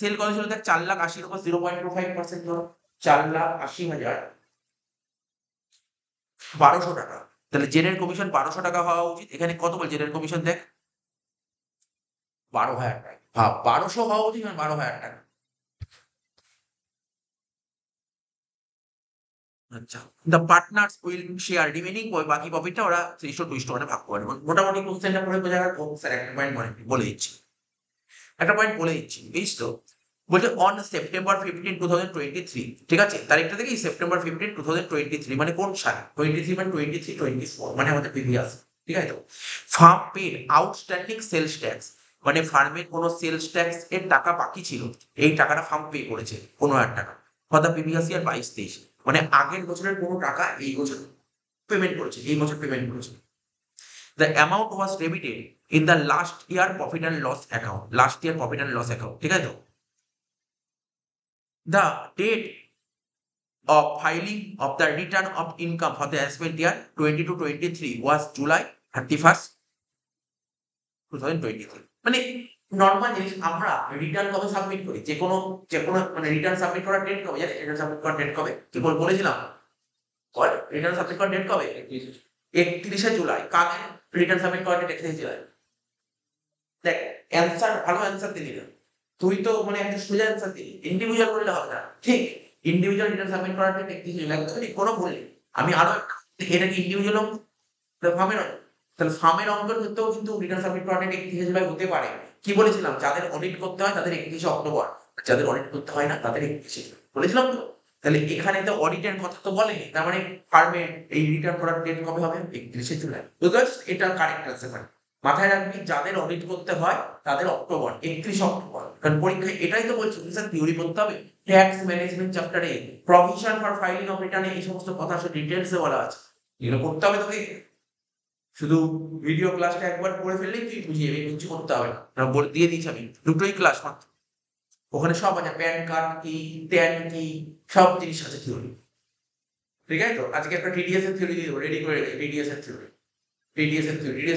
সেল কত ছিল দেখ, 4,80,000 উপর 0.25% ধরো, 4,80,000 1200 টাকা, তাহলে জেনের কমিশন 1200 টাকা হওয়া উচিত। এখানে কত বল জেনের কমিশন দেখ 12,000 টাকা, ভাব 1200 হওয়া উচিত, 12,000 টাকা। আচ্ছা, the partners will share remaining, বাকি প্রফিটটা ওরা 300-200 মানে ভাগ করে নেবে। মোটামুটি কোশ্চেনটা পড়ে বোঝা গেল। স্যার একটা পয়েন্ট বলে দিচ্ছি, বুঝিস তো। বলছে অন সেপ্টেম্বর 15, 2023, ঠিক আছে, তারিখটা দেখি সেপ্টেম্বর 15, 2023 মানে কোন সাল, 23 মানে 23, 24 মানে আমাদের প্রিভিয়াস, ঠিক আছে তো। Firm paid outstanding sales tax, মানে ফার্মের কোনো সেলস ট্যাক্স এর টাকা বাকি ছিল, এই টাকাটা ফার্ম পে করেছে 15,000 টাকা ফর দ্য প্রিভিয়াস ইয়ার 22-23, মানে আগের বছরের কোনো টাকা এই বছর পেমেন্ট করেছে, এই বছর পেমেন্ট করেছে। The amount was debited in the last year profit and loss account, ঠিক আছে তো। The date of filing of the return of income for the assessment year 22-23 was July 31st, 2023, মানে নর্মাল জিনিস। আমরা রিটার্ন কবে submit করি, যে কোনো মানে রিটার্ন সাবমিট করার ডেট কবে জানেন? রিটার্ন সাবমিট করার ডেট কবে কি বলেছিলাম, রিটার্ন সাবমিট করার ডেট কবে? 31শে জুলাই। কাদের রিটার্ন সাবমিট করার ডেট 31শে জুলাই? দেখ, অ্যান্সার ভালো অ্যান্সার দিলি না তুই, তো মানে একটা সোজা অ্যান্সার দিলি, ইন্ডিভিজুয়াল করলে হবে না, ঠিক। ইন্ডিভিজুয়াল রিটার্ন সাবমিট করার ডেট 31শে জুলাই, একদম ঠিক, কোনো ভুল নেই। আমি আরো এটা কি ইন্ডিভিজুয়াল অঙ্ক, ফার্মের অঙ্ক, তাহলে ফার্মের অঙ্কের ক্ষেত্রেও কিন্তু রিটার্ন সাবমিট করার ডেট 31শে জুলাই হতে পারে। কি বলেছিলাম, যাদের অডিট করতে হয় তাদের 31শে অক্টোবর, যাদের অডিট করতে হয় না তাদের 31শে বলেছিলাম তো। তাহলে এখানে তো অডিটের কথা তো বলেনি, তার মানে ফার্মের এই রিটার্ন করার ডেট কবে হবে? 31শে জুলাই, বুঝতে পারছিস? এটা কারেক্ট অ্যান্সার। মাথায় রাখবি, যাদের অডিট করতে হয় তাদের অক্টোবর, 31 অক্টোবর, কারণ পরীক্ষায় এটাই তো বলছি স্যার থিওরি পড়তে হবে। ট্যাক্স ম্যানেজমেন্ট চ্যাপ্টারে provision for filing of return, এই সমস্ত কথা সব ডিটেইলসে বলা আছে, এগুলো করতে হবে তোকে। শুধু ভিডিও ক্লাসটা একবার পড়ে ফেললেই তুই বুঝিয়ে যাবি, কিছু করতে হবে না, বলে দিয়ে দিয়েছি আমি, দুটোই ক্লাস মাত্র, ওখানে সব আছে, প্যান কার্ড কি, ট্যান কি, সব জিনিস আছে থিওরি, ঠিক আছে তো। আজকে একটা টিডিএস এর থিওরি দিয়ে দেবো, রেডি করে রেখে, টিডিএস এর থিওরি, টিডিএস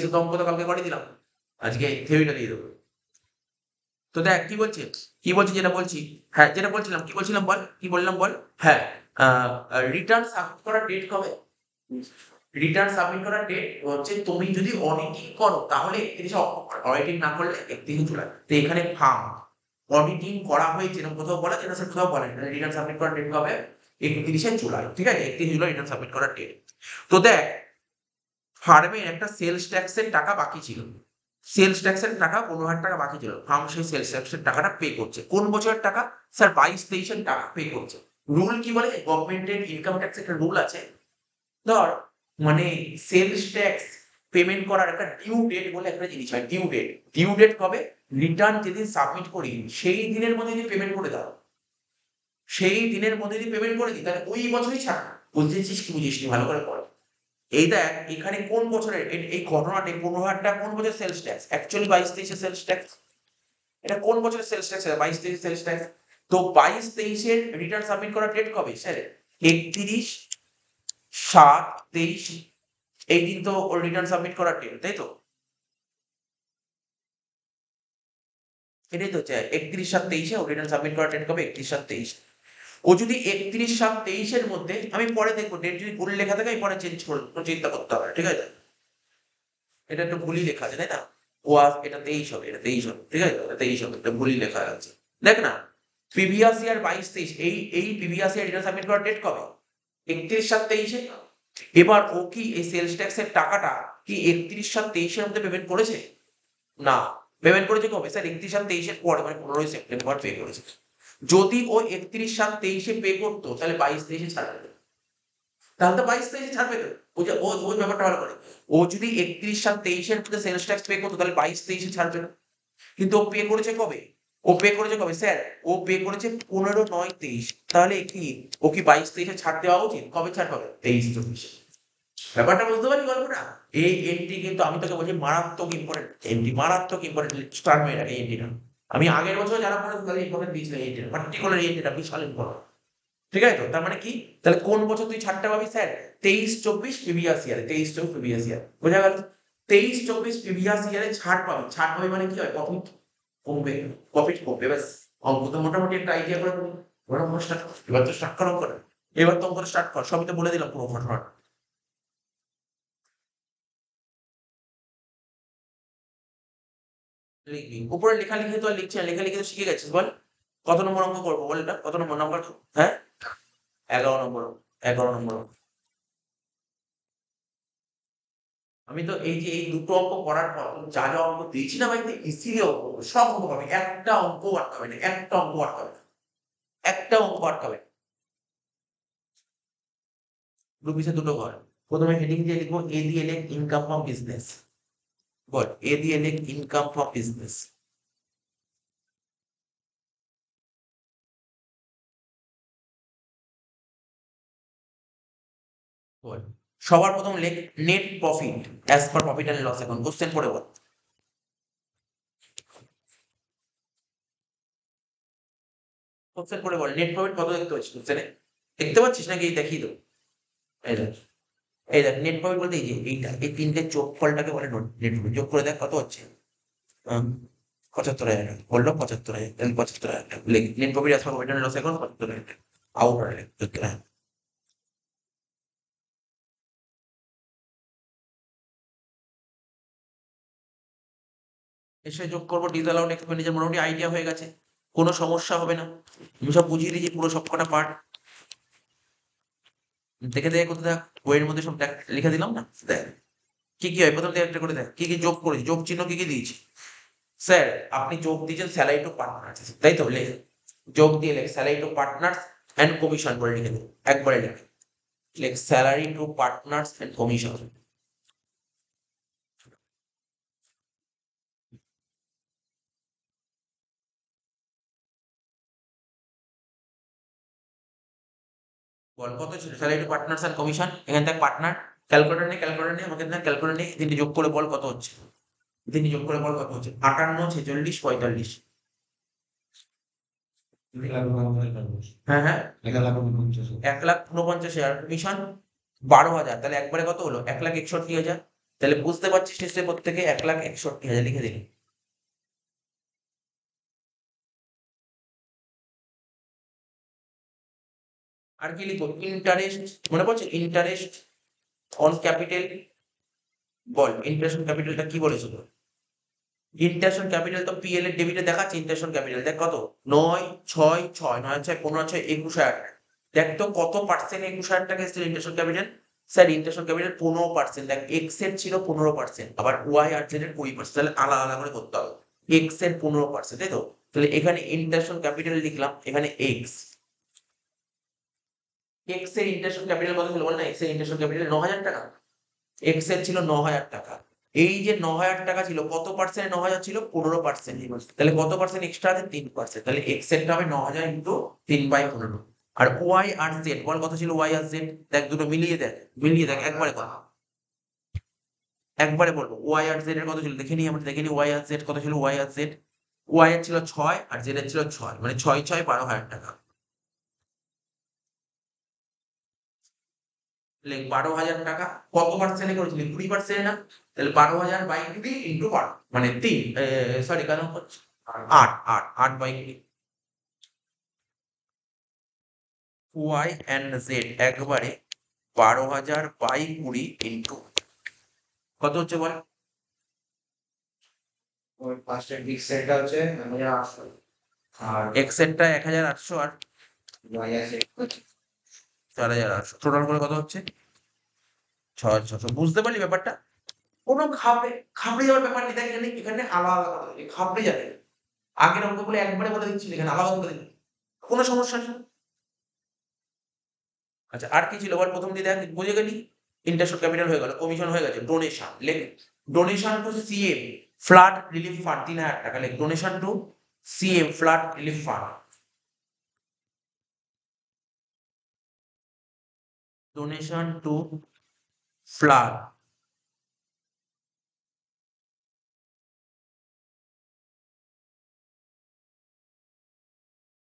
এর তো অঙ্ক তো কালকে করে দিলাম, আজকে থিওরিটা দিয়ে দেবো। তো দেখ কি বলছি যেটা বলছি, হ্যাঁ যেটা বলছিলাম, কি বলছিলাম বল, কি বললাম বল, হ্যাঁ, রিটার্ন সাবমিট করার ডেট কবে? রিটার্ন সাবমিট করার ডেট হচ্ছে, তুমি যদি অডিটিং করো তাহলে 31শে অক্টোবর, অডিটিং না করলে 31শে জুলাই। তো এখানে ফার্ম অডিটিং করা হয়েছে এরকম কোথাও বলা, যেটা স্যার কোথাও বলেন, রিটার্ন সাবমিট করার ডেট কবে? 31শে জুলাই, ঠিক আছে, 31শে জুলাই রিটার্ন সাবমিট করার ডেট। তো দেখ, ফার্মের একটা সেলস ট্যাক্সের টাকা বাকি ছিল, সেলস ট্যাক্সের টাকা 15,000 টাকা বাকি ছিল, ফার্ম সেই সেলস ট্যাক্সের টাকাটা পে করছে। কোন বছরের টাকা? স্যার 22-23 টাকা পে করছে। রুল কি বলে, গভর্নমেন্টের ইনকাম ট্যাক্স একটা রুল আছে, ধর মানে সেলস ট্যাক্স পেমেন্ট করার একটা ডিউ ডেট বলে একটা জিনিস হয়, ডিউ ডেট কবে? রিটার্ন যেদিন সাবমিট করি সেই দিনের মধ্যে যদি পেমেন্ট করে দাও, সেই দিনের মধ্যে যদি পেমেন্ট করে দিই, তাহলে ওই বছরই ছাড়। বুঝতেছিস কি বুঝিস নি, ভালো করে পড়। এই দেখ, এখানে কোন বছরের এই ঘটনাটা, 15,000 টাকা কোন বছরের sales tax? Actually 22-23 sales tax. এটা কোন বছরের সেলস ট্যাক্স? 22-23 sales tax. তো 22-23 এর রিটার্ন সাবমিট করার ডেট কবে স্যার? 31/7/23, এই দিন তো ওর রিটার্ন সাবমিট করার ডেট, তাই তো? এটাই তো হচ্ছে 31/7/23 ওর রিটার্ন সাবমিট করার ডেট কবে? 31/7/23। ও যদি 31/7/23 এর মধ্যে, আমি পরে দেখবো ডেট যদি ভুল লেখা থাকে আমি পরে চেঞ্জ করবো, কোনো চিন্তা করতে হবে না, ঠিক আছে। এটা একটু ভুলই লেখা আছে তাই না, এটা 23 হবে, এটা 23 হবে, ঠিক আছে, এটা 23 হবে, এটা ভুলই লেখা আছে। দেখ না, প্রিভিয়াস ইয়ার 22-23, এই প্রিভিয়াস ইয়ার রিটার্ন সাবমিট করার ডেট কবে? 31/7/23। এবার ও কি এই সেলস ট্যাক্সের টাকাটা কি 31/7/23 এর মধ্যে পেমেন্ট করেছে? না, পেমেন্ট করেছে কবে স্যার? 31/7/23 এর পরে, মানে 15ই সেপ্টেম্বর পে করেছে। যদি ও 31/7/23 পে করতো তাহলে 22-23 ছাড় পেত, তাহলে তো 22-23 ছাড় পেত। ওই ব্যাপারটা ভালো করে, ও যদি 31/7/23 এর মধ্যে সেলস ট্যাক্স পে করতো তাহলে 22-23 ছাড় পেত। কিন্তু ও পে করেছে কবে? স্যার, ও পে করেছে 15/9/23, তাহলে কি ও কি 22-23 ছাড় দেওয়া উচিত? কবে ছাড় পাবে? 23-24। ব্যাপারটা বুঝতে পারলি গল্পটা? এই এন্ট্রি কিন্তু আমি তোকে বলছি মারাত্মক ইম্পর্টেন্ট এন্ট্রি, মারাত্মক ইম্পর্টেন্ট, স্টার মেয়ে এই এন্ট্রিটা। আমি আগের বছর যারা পড়েছে তাদের ইম্পর্টেন্ট দিয়েছিলাম, এই এন্ট্রিটা পার্টিকুলার, এই এন্ট্রিটা বিশাল ইম্পর্টেন্ট, ঠিক আছে তো। তার মানে কি, তাহলে কোন বছর তুই ছাড়টা পাবি sir? 23-24 previous year, 23-24 previous year, বোঝা গেল? 23-24 প্রিভিয়াস ইয়ারে ছাড় পাবে মানে কি হয়, প্রফিট কমবে, ব্যাস। অঙ্ক তো মোটামুটি একটা আইডিয়া করে দেবো। ওরা অঙ্ক স্টার্ট কর, এবার তো স্টার্ট কর অঙ্কটা, এবার তো অঙ্কটা স্টার্ট কর, সবই তো বলে দিলাম পুরো ঘটনাটা। লিখবি উপরে লেখালেখি তো আর লিখছি না, লেখালেখি তো শিখে গেছিস বল। কত নম্বর অঙ্ক করবো বল, এটা কত নম্বর নাম্বার? হ্যাঁ, 11 নম্বর। 11 নম্বর। আমি তো এই যে এই দুটো অঙ্ক করার পর যা যা অঙ্ক দিয়েছি না ভাই, ইসিলি অঙ্ক করবো, সব অঙ্ক পাবে, একটা অঙ্ক আটকাবে না, একটা অঙ্ক আটকাবে না, একটা অঙ্ক আটকাবে না। রুপিসে দুটো ঘর। প্রথমে হেডিং দিয়ে লিখবো এ দিয়ে লেখ ইনকাম ফ্রম বিজনেস। বল এ দিয়ে লেখ ইনকাম ফ্রম বিজনেস। বল সবার প্রথম লেখ net profit as per profit and loss account. Question পড়ে বল। কোশ্চেন পড়ে বল নেট প্রফিট কত দেখতে পাচ্ছিস কোশ্চেনে? দেখতে পাচ্ছিস নাকি এই দেখিয়ে দেবো? এই দেখ, এই দেখ নেট প্রফিট বলতে এই যে এইটা, এই তিনটে যোগ ফলটাকে বলে নেট প্রফিট। যোগ করে দেখ কত হচ্ছে। 75,000 বললো, 75,000, তাহলে 75,000 লেখ net profit as per profit and loss account 75,000 আউটার লেখ 75,000। এসে যোগ করবো ডিসঅ্যালাউড এক্সপেন্ডিচার, মোটামুটি আইডিয়া হয়ে গেছে, কোনো সমস্যা হবে না। আমি সব বুঝিয়ে দিয়েছি পুরো সবকটা পার্ট। দেখে দেখে করতে থাক, বইয়ের মধ্যে সব দেখ লিখে দিলাম না, দেখ কি কি হয় প্রথম থেকে একটা করে দেখ কি কি যোগ করেছি, যোগ চিহ্ন কি কি দিয়েছি। স্যার আপনি যোগ দিয়েছেন স্যালারি টু পার্টনার্স, তাই তো? লেখ যোগ দিয়ে লেখ salary to partners and commission বলে লিখে দেবে, একবারে লেখ, লেখ salary to partners and commission. বল কত ছিল salary to partners and commission, এখান থেকে পার্টনার, ক্যালকুলেটর নেই আমাকে, ক্যালকুলেটর নেই, তিনি যোগ করে বল কত হচ্ছে, তিনি যোগ করে বল কত হচ্ছে, 58, 46, 45। হ্যাঁ হ্যাঁ, 1,49,000 কমিশন 12,000, তাহলে একবারে কত হলো 1,61,000। তাহলে বুঝতে পারছিস নিশ্চয়ই, প্রত্যেকে 1,61,000 লিখে দিলি। আর কি লিখবো, ইন্টারেস্ট মনে পড়ছে, interest on capital. Ball interest on ক্যাপিটালটা কি বলেছিল? ইন্টারেস্ট অন ক্যাপিটাল তো পিএল এর ডেবিটে দেখাচ্ছে, ইন্টারেস্ট অন ক্যাপিটাল দেখ কত, 9,6,6, 9,6, 15,6, 21,000। দেখ তো কত পার্সেন্ট 21,000 টাকা এসেছিল interest on capital. Sir interest on capital 15%, দেখ এক্স এর ছিল 15%, আবার ওয়াই আর জেড এর 20%, তাহলে আলাদা আলাদা করে করতে হবে। এক্স এর 15%, তাই তো? তাহলে এখানে ইন্টারেস্ট অন ক্যাপিটাল লিখলাম, এখানে এক্স, এক্স এর ইন্টারেস্ট অন ক্যাপিটাল কত ছিল বল না, এক্স এর ইন্টারেস্ট অন ক্যাপিটাল 9,000 টাকা, এক্স এর ছিল 9,000 টাকা। এই যে 9,000 টাকা ছিল, কত পার্সেন্ট 9,000 ছিল, 15%, তাহলে কত পার্সেন্ট এক্সট্রা আছে, 3%, তাহলে এক্স এরটা হবে 9,000 ইন্টু 3/15। আর ওয়াই আর জেড বল কত ছিল, ওয়াই আর জেড দেখ, দুটো মিলিয়ে দেখ, মিলিয়ে দেখ একবারে কর, একবারে বলবো ওয়াই আর জেড এর কত ছিল দেখে নিই, আমরা দেখে নিই ওয়াই আর জেড কত ছিল, ওয়াই আর জেড, ওয়াই এর ছিল 6 আর জেড এর ছিল 6, মানে 6, 6, 12,000 টাকা। তাহলে 12,000 টাকা কত পার্সেন্টে করেছিলি, 20% না? তাহলে 12,000/20 ইন্টু 12, মানে 3, সরি কেন হচ্ছে 8, 8, 8/20। ওয়াই এন্ড জেড একবারে 12,000/20 ইন্টু কত হচ্ছে বল? ওই পাঁচটা ডিক সেটটা হচ্ছে 1,800 আর এক্স এরটা 1,800 আর ওয়াই আছে 4,800, টোটাল করে কত হচ্ছে 6,600। বুঝতে পারলি ব্যাপারটা? কোনো ঘাবড়ে যাওয়ার ব্যাপার নেই, দেখ এখানে এখানে আলাদা আলাদা করে দিলি, ঘাবড়ে যাবে না। আগের অঙ্কগুলো একবারে বলে দিচ্ছি, এখানে আলাদা করে দিলি, কোনো সমস্যা নেই। আচ্ছা আর কি ছিল বল, প্রথম দিয়ে দেখ বুঝে গেলি, ইন্টারেস্ট ক্যাপিটাল হয়ে গেল, কমিশন হয়ে গেছে, ডোনেশন লেখ, donation to CM flood relief fund 3,000 টাকা, লেখ donation to CM flood relief fund, donation to flood,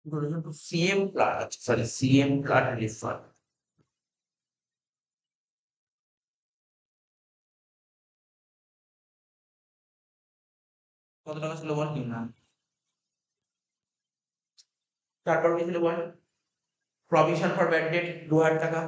donation to CM flood, আচ্ছা sorry CM flood relief fund. কত টাকা ছিল বল? তারপর কি ছিল বল? প্রভিশন ফর ব্যাড ডেট 2000 টাকা।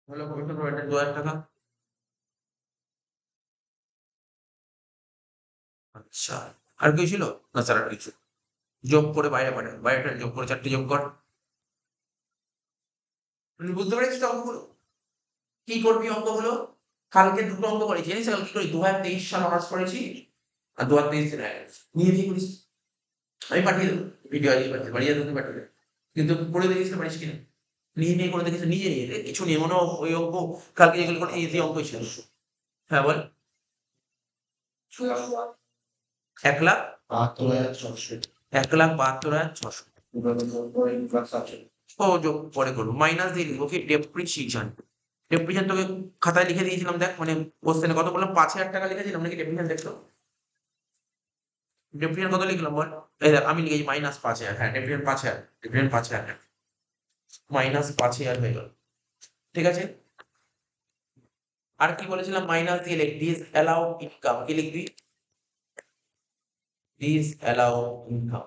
হলো প্রভিশন ফর ব্যাড ডেট 2000 টাকা। আচ্ছা, আর কি ছিল? না স্যার আর কিছু। যোগ করে বাইরে পাঠাবে, বাইরেটা যোগ করে 4টে যোগ কর। তুই বুঝতে পেরেছিস তো অঙ্কগুলো? কি করবি অঙ্কগুলো? কালকে দুটো অঙ্ক করেছি জানিস? কালকে কি করি? 2023 সাল অনার্স করেছি আর 2023 দিন আগে নিয়ে দিয়ে করিস। আমি পাঠিয়ে দেবো ভিডিও, আজকে পাঠিয়ে বাড়িয়ে তুমি পাঠিয়ে দেবে। কিন্তু করে দেখিস না পারিস কিনা? নিয়ে নিয়ে করে দেখিস, নিজে নিয়ে কিছু নিয়ে মনে হয় ওই অঙ্ক কালকে যেগুলো করে ইজি অঙ্ক ছিল। হ্যাঁ বল। 1,00,000 72,600 1,72,600। ও যোগ পরে করবো, মাইনাস দিয়ে লিখবো কি ডেপ্রিসিয়েশন। ডেপ্রিসিয়েশন তোকে খাতায় লিখে দিয়েছিলাম, দেখ মানে কোশ্চেনে কত বললাম, 5,000 টাকা লিখেছিলাম নাকি ডেপ্রিসিয়েশন দেখতো? ডেপ্রিসিয়েশন কত লিখলাম বল? এই দেখ আমি লিখেছি -5,000। হ্যাঁ ডেপ্রিসিয়েশন 5,000, ডেপ্রিসিয়েশন 5,000, -5,000 হয়ে গেল। ঠিক আছে। আর কি বলেছিলাম? মাইনাস দিয়ে লিখ ডিস অ্যালাউ ইনকাম। কি লিখবি? Disallow income.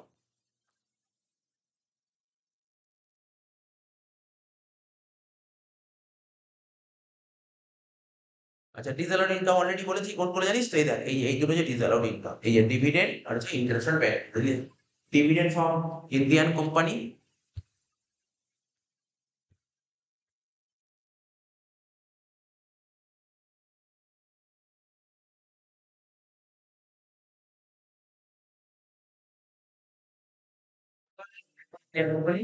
আচ্ছা, ডিসঅ্যালাউড ইনকাম অলরেডি বলেছি কোন কোন জানিস তো? এই দেখ এই দুটো যে ডিসঅ্যালাউড ইনকাম, এই যে ডিভিডেন্ড আর হচ্ছে interest paid. Dividend from Indian company, company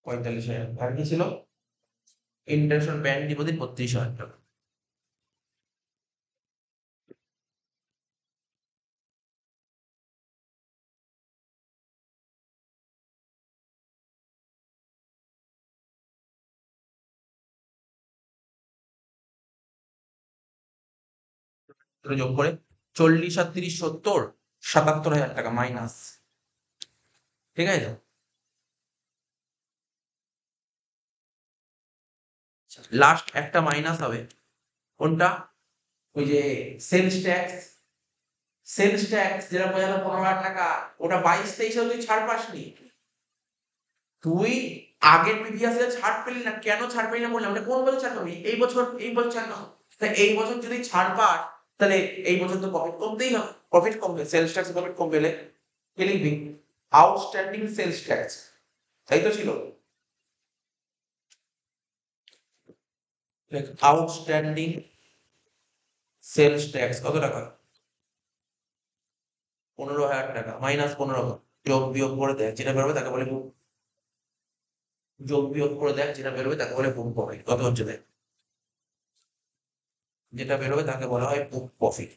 45,000। আর কি ছিল? ইন্টারেস্ট ব্যাংক ডিপোজিট 32,000 টাকা। দুটো যোগ করে 40 আর 30 70, 77,000 টাকা মাইনাস। ঠিক আছে। লাস্ট একটা মাইনাস হবে কোনটা? ওই যে সেলস ট্যাক্স। সেলস ট্যাক্স যেটা বোঝালো 15,000 টাকা, ওটা 22-23 তুই ছাড় পাসনি। তুই আগের প্রিভিয়াস ইয়ার ছাড় পেলি না, কেন ছাড় পেলি না বললাম, মানে কোন বছর ছাড় পাবি? এই বছর ছাড় না। তাই এই বছর যদি ছাড় পাস, তাহলে এই বছর তো প্রফিট কমতেই হবে। প্রফিট কমবে, সেলস ট্যাক্স প্রফিট কম পেলে কি লিখবি? Outstanding sales tax. তাই তো ছিল। আউটস্ট্যান্ডিং সেলস ট্যাক্স কত টাকা? 15,000 টাকা মাইনাস 15। যোগ বিয়োগ করে দেখ যেটা বেরোবে তাকে বলে যোগ বিয়োগ করে দেখ যেটা বেরোবে তাকে বলে বুক প্রফিট। কত হচ্ছে দেখ, যেটা বেরোবে তাকে বলা হয় বুক প্রফিট।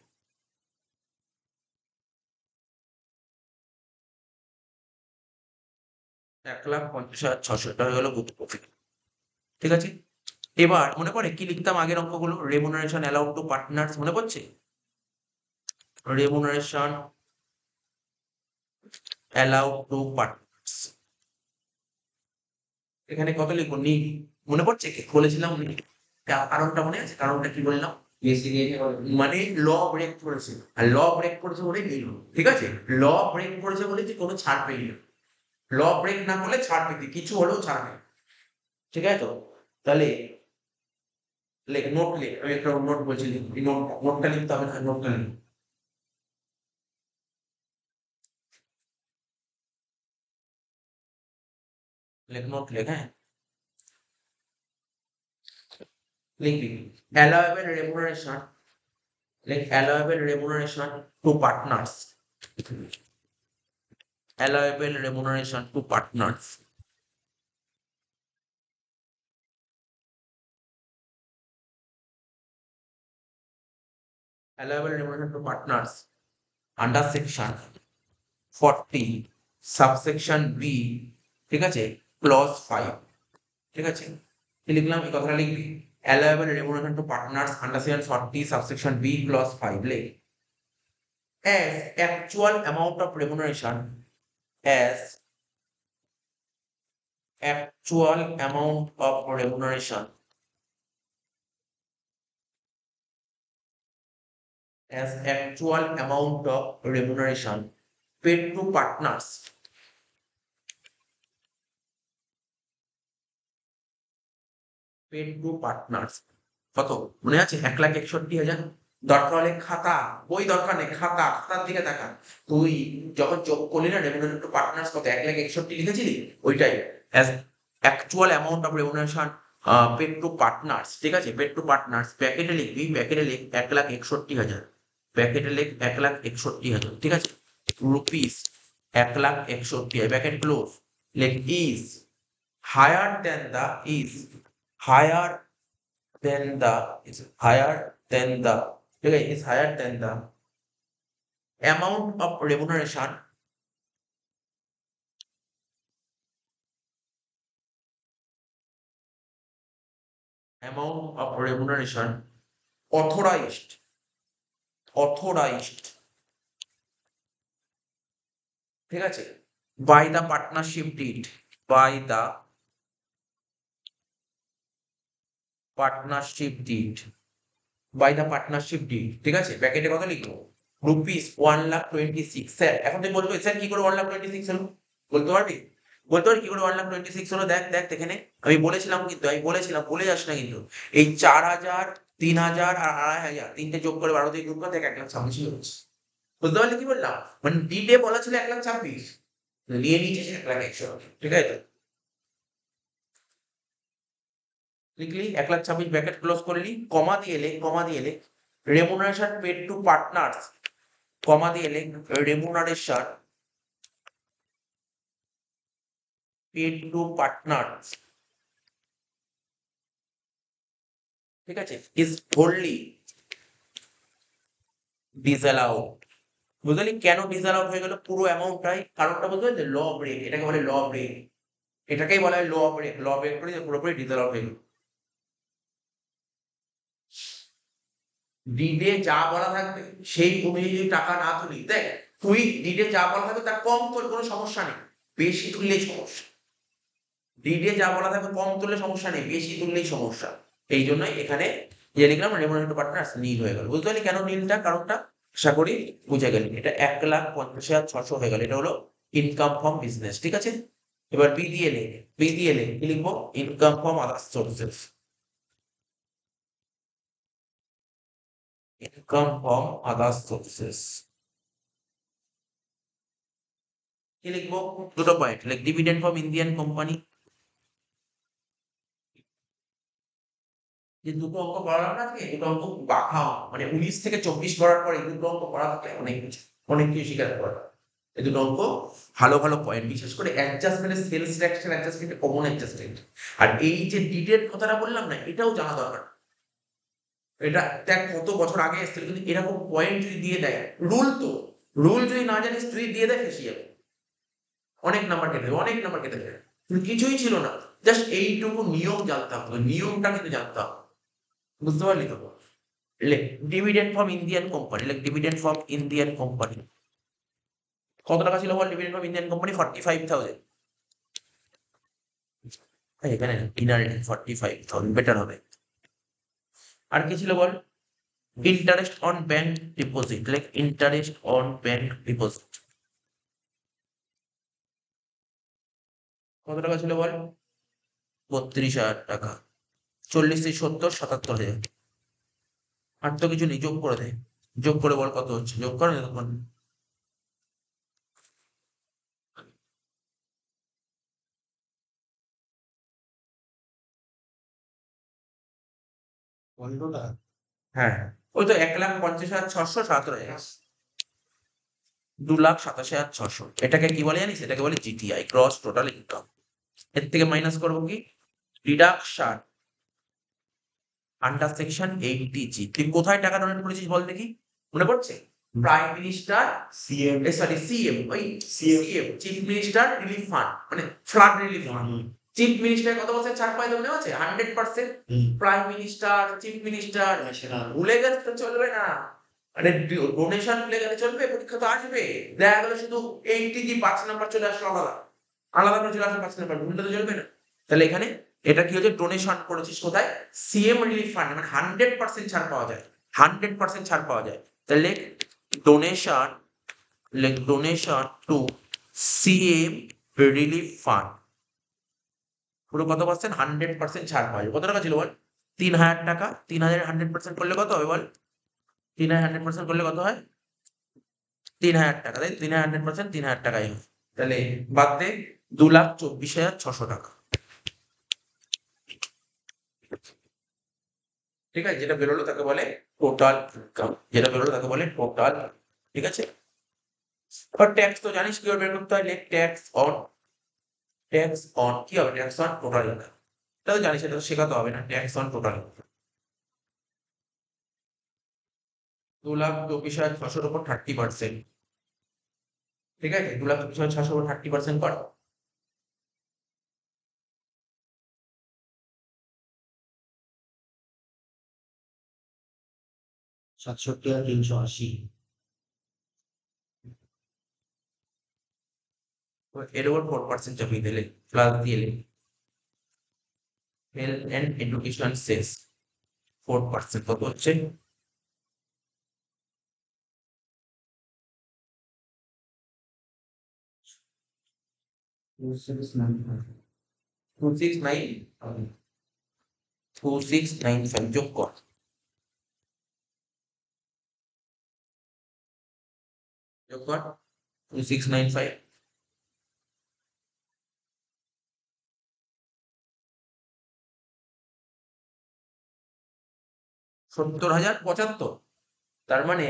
1,50,600 এটা হয়ে গেল বুক প্রফিট। ঠিক আছে। এবার মনে পড়ে কি লিখতাম আগের অঙ্কগুলো? রেমুনারেশন অ্যালাউড টু পার্টনার্স, মনে পড়ছে? রেমুনারেশন অ্যালাউড টু পার্টনার্স, এখানে কত লিখবো? নীল। মনে পড়ছে কি বলেছিলাম? নীল। কারণটা মনে আছে? কারণটা কি বললাম? মানে ল ব্রেক করেছে, আর ল ব্রেক করেছে বলে নীল হলো। ঠিক আছে। ল ব্রেক করেছে বলে যে কোনো ছাড় পেলি না। ল ব্রেক না করলে ছাড় পেতি, কিছু হলেও ছাড় নেই। ঠিক আছে তো? তাহলে লেখ, নোট লেখ। আমি একটা নোট বলছি, নোটটা লিখতে হবে না, নোটটা লিখ। লেখ, নোট লেখ, হ্যাঁ। লিখবি allowable remuneration, like allowable remuneration to partners, allowable remuneration to partners, allowable remuneration to partners under section 40 subsection B, ঠিক আছে, clause 5। ঠিক আছে। কি লিখলাম? এই কথাটা লিখবি allowable remuneration to partners under section 40 subsection B clause 5 লেখ। As actual amount of remuneration as actual amount of remuneration as actual amount of remuneration paid to partners কত মনে আছে 1,61,000। দরকার হলে খাতা, বই দরকার নেই, খাতার দিকে তাকা। তুই যখন যোগ করলি না রেমুনারেশন টু পার্টনার্স কত 1,61,000 লিখেছিলি, ওইটাই as actual amount of remuneration paid to partners. ঠিক আছে, পেড টু পার্টনার্স প্যাকেটে লিখবি, প্যাকেটে লিখ 1,61,000, প্যাকেটে লিখ 1,61,000। ঠিক আছে, রুপিস 1,61,000, ব্যাকেট ক্লোজ। লিখ is higher than the is higher than the okay is higher than the amount of remuneration authorized ঠিক আছে by the partnership deed by the partnership deed ঠিক আছে, প্যাকেটে কত লিখবো রুপিস 1,26,000। স্যার এখন তুই বলবি স্যার কি করে 1,26,000 হলো, বলতে পারবি কি করে 1,26,000 হলো? দেখ এখানে আমি বলেছিলাম, কিন্তু আমি বলেছিলাম বলে যাস না কিন্তু, এই 4,000 3,000 আর 2,500 তিনটে যোগ করে 12 দিয়ে গুণ করে দেখ 1,26,000 হচ্ছে। বুঝতে পারলি কি বললাম? মানে ডিটে বলা ছিল 1,26,000, নিয়ে নিয়েছিস 1,61,000। ঠিক আছে, লিখলি 1,26,000 ব্র্যাকেট ক্লোজ করলি, কমা দিয়ে লে রেমুনারেশন পেড টু পার্টনার্স, কমা দিয়ে লে রেমুনারেশন পেড টু পার্টনার্স। ঠিক আছে, ইজ হোললি ডিসঅ্যালাউড। বুঝলি কেন ডিসঅ্যালাউড হয়ে গেল পুরো অ্যামাউন্টটাই? কারণটা বুঝতে পারলি? ল ব্রেক, এটাকে বলে ল ব্রেক, এটাকেই বলা হয় ল ব্রেক। ল ব্রেক করে পুরোপুরি ডিসঅ্যালাউড হয়ে গেল। ডিডে যা বলা থাকবে সেই অনুযায়ী যদি টাকা না তুলি, দেখ তুই ডিডে যা বলা থাকবে তার কম তোর কোনো সমস্যা নেই, বেশি তুললেই সমস্যা। ডিডে যা বলা থাকবে কম তুললে সমস্যা নেই, বেশি তুললেই সমস্যা। এই জন্যই এখানে যে লিখলাম রেমুনারেশন টু পার্টনার্স নীল হয়ে গেল। বুঝতে পারলি কেন নীলটা? কারণটা আশা করি বুঝে গেলি। এটা 1,50,600 হয়ে গেল, এটা হলো ইনকাম ফ্রম বিজনেস। ঠিক আছে, এবার বি দিয়ে লে কি লিখবো? Income from other sources, income from other sources. কি লিখবো? দুটো point like dividend from Indian company. যে দুটো অঙ্ক পড়ালাম না আজকে, দুটো অঙ্ক বাঁকা, মানে 19 থেকে 24 করার পর এই দুটো অঙ্ক পড়া থাকলে অনেক কিছু শিকার করা। এই দুটো অঙ্ক ভালো পয়েন্ট, বিশেষ করে অ্যাডজাস্টমেন্টের সেলস ট্যাক্সের অ্যাডজাস্টমেন্ট, কমন অ্যাডজাস্টমেন্ট। আর এই যে ডিটেল কথাটা বললাম না, এটাও জানা দরকার। এটা দেখ কত বছর আগে এসেছিল, কিন্তু এরকম পয়েন্ট যদি দিয়ে দেয়, রুল যদি না জানিস তুই দিয়ে দেয়, ফেসে যাবে, অনেক নাম্বার কেটে দেবে। কিন্তু কিছুই ছিল না, জাস্ট এইটুকু নিয়ম জানতে হবে, নিয়মটা কিন্তু জানতে হবে। বুঝতে পারলি তো? লেখ ডিভিডেন্ড ফ্রম ইন্ডিয়ান কোম্পানি, লেখ ডিভিডেন্ড ফ্রম ইন্ডিয়ান কোম্পানি। কত টাকা ছিল বল ডিভিডেন্ড ফ্রম ইন্ডিয়ান কোম্পানি? 45,000। এখানে ইনার 45,000 বেটার হবে। আর কি ছিল বল? ইন্টারেস্ট অন ব্যাংক ডিপোজিট, লেখ ইন্টারেস্ট অন ব্যাংক ডিপোজিট। কত টাকা ছিল বল? 32,000 টাকা। 40 থেকে 70 77,000। আর তো কিছু নেই, যোগ করে দে, যোগ করে বল কত হচ্ছে, যোগ করে তখন। হ্যাঁ, ওই তো 1,50,617, 2,87,600। এটাকে কি বলে জানিস? এটাকে বলে জিটিআই, গ্রস টোটাল ইনকাম। এর থেকে মাইনাস করবো কি? Deduction under section 80G। তুই কোথায় টাকা ডোনেট করেছিস বল দেখি, মনে পড়ছে? প্রাইম মিনিস্টার সিএম, ওই CM chief minister relief fund, মানে flood relief fund. Chief minister কত বছর ছাড় পায় মনে আছে? 100%। প্রাইম মিনিস্টার, চিফ মিনিস্টার ভুলে গেছে তো চলবে না। মানে ডোনেশন প্লে গেলে চলবে? পরীক্ষা তো আসবে। দেখা গেল শুধু 80 কি 5 নাম্বার চলে আসলো আলাদা। আলাদা করে চলে আসলো 5 নাম্বার, ভুলটা তো চলবে না। তাহলে এখানে এটা কি হচ্ছে, ডোনেশন করেছিস কোথায়? সিএম রিলিফ ফান্ড, মানে 100% ছাড় পাওয়া যায়। 100% ছাড় পাওয়া যায়। তাহলে donation, donation to CM relief fund, পুরো কত পার্সেন্ট? 100% ছাড় পাওয়া যায়। কত টাকা ছিল বল? 3000 টাকা। 3000 100% করলে কত হবে বল? 3000 100% করলে কত হয়? 3000 টাকা, তাই 3000 100% 3000 টাকাই হয়। তাহলে বাদ দে 2,24,600 টাকা। ঠিক আছে, যেটা বেরোলো তাকে বলে টোটাল ইনকাম, যেটা বেরোলো তাকে বলে টোটাল। ঠিক আছে, আর ট্যাক্স তো জানিস কি বের করতে হয়, ট্যাক্স অন, ট্যাক্স অন কি হবে? Tax on total income. এটা তো জানিস, এটা তো শেখাতে হবে না। ট্যাক্স অন টোটাল ইনকাম 2,24,600 উপর 30%। ঠিক আছে, 2,24,600 উপর 30% কর। 67,380। এর উপর 4% চাপিয়ে দিলে, প্লাস দিয়ে হেলথ অ্যান্ড এডুকেশন সেস 4%, কত হচ্ছে? 2695 যোগ কর। যোগ কর 2695। 70,075। তার মানে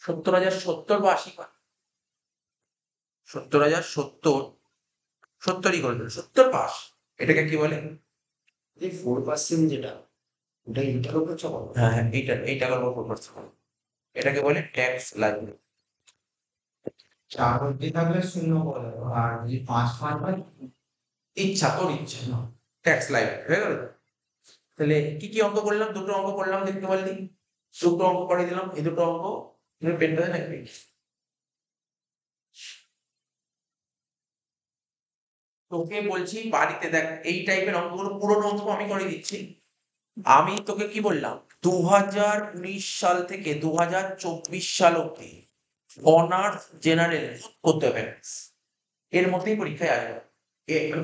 70,070 বা 80 পাস। 70,070, 70ই করবে, 70 পাস। এটাকে কি বলে? এই 4% যেটা, ওটা ইন্টার উপর চাপাবো। হ্যাঁ হ্যাঁ, এই টাকার উপর 4%। এটাকে বলে ট্যাক্স লাইব্রেরি। 4 অব্দি থাকলে 0 করে দেবো, আর যদি 5 হয় ইচ্ছা, তোর ইচ্ছা। ট্যাক্স লাইব্রেরি হয়ে গেল। তাহলে কি কি অঙ্ক করলাম? দুটো অঙ্ক করলাম, দেখতে পারলি? দুটো অঙ্ক করে দিলাম, এই দুটো অঙ্ক। তুমি পেনটা দেন নাকি? তোকে বলছি বাড়িতে দেখ, এই টাইপের অঙ্কগুলো পুরোনো অঙ্ক আমি করে দিচ্ছি। আমি তোকে কি বললাম, 2019 সাল থেকে 2024 সাল অব্দি অনার্স জেনারেল করতে হবে। এর মধ্যেই পরীক্ষায় আসবে।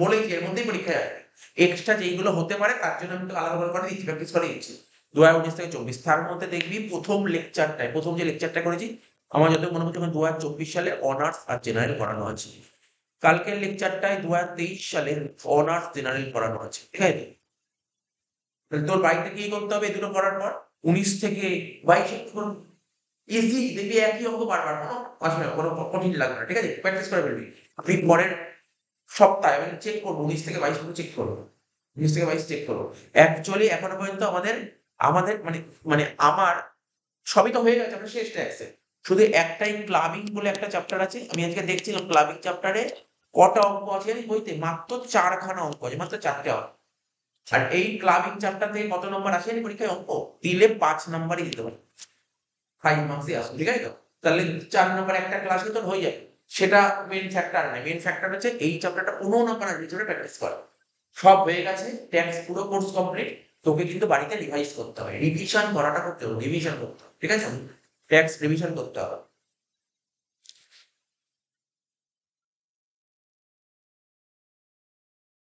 বলেছি এর মধ্যেই পরীক্ষায় আসবে। এক্সট্রা যেইগুলো হতে পারে তার জন্য আমি তো আলাদা করে দিচ্ছি, প্র্যাকটিস করে দিচ্ছি। 2019 থেকে 24, তার মধ্যে দেখবি প্রথম লেকচারটায়, প্রথম যে লেকচারটা করেছি, আমার যত মনে হচ্ছে 2024 সালে অনার্স আর জেনারেল করানো আছে। কালকের লেকচারটায় 2023 সালের অনার্স জেনারেল করানো আছে। ঠিক আছে, তাহলে তোর বাড়িতে কি করতে হবে? এই দুটো করার পর 19 থেকে 22 ইজি দেখবি, একই অঙ্ক বারবার, কোনো আসবে না, কোনো কঠিন লাগবে না। ঠিক আছে, প্র্যাকটিস করে ফেলবি। আমি পরের সপ্তাহে আমি চেক করবো, 19 থেকে 22 পর্যন্ত চেক করবো। 19 থেকে 22 চেক করবো। অ্যাকচুয়ালি এখনো পর্যন্ত আমাদের আমাদের মানে মানে আমার সবই তো হয়ে গেছে, আমরা শেষ ট্যাক্সে। শুধু একটাই ক্লাবিং বলে একটা চ্যাপ্টার আছে। আমি আজকে দেখছিলাম ক্লাবিং চ্যাপ্টারে কটা অঙ্ক আছে জানিস বইতে? মাত্র 4খানা অঙ্ক আছে, মাত্র 4টে অঙ্ক। আর এই ক্লাবিং চ্যাপ্টার থেকে কত নম্বর আসে জানি পরীক্ষায়? অঙ্ক দিলে 5 নাম্বারই দিতে পারে, 5 মার্কসই আসবে। ঠিক আছে তো? তাহলে 4 নাম্বার একটা ক্লাসে তোর হয়ে যাবে। সেটা মেইন ফ্যাক্টর নয়, মেইন ফ্যাক্টর হচ্ছে এই চ্যাপ্টারটা 15 নাম্বার আর ভিতরে প্র্যাকটিস করা। সব হয়ে গেছে, ট্যাক্স পুরো কোর্স কমপ্লিট। তোকে কিন্তু বাড়িতে রিভাইজ করতে হবে, রিভিশন করাটা খুব জরুরি, রিভিশন করতে হবে। ঠিক আছে, ট্যাক্স রিভিশন করতে হবে।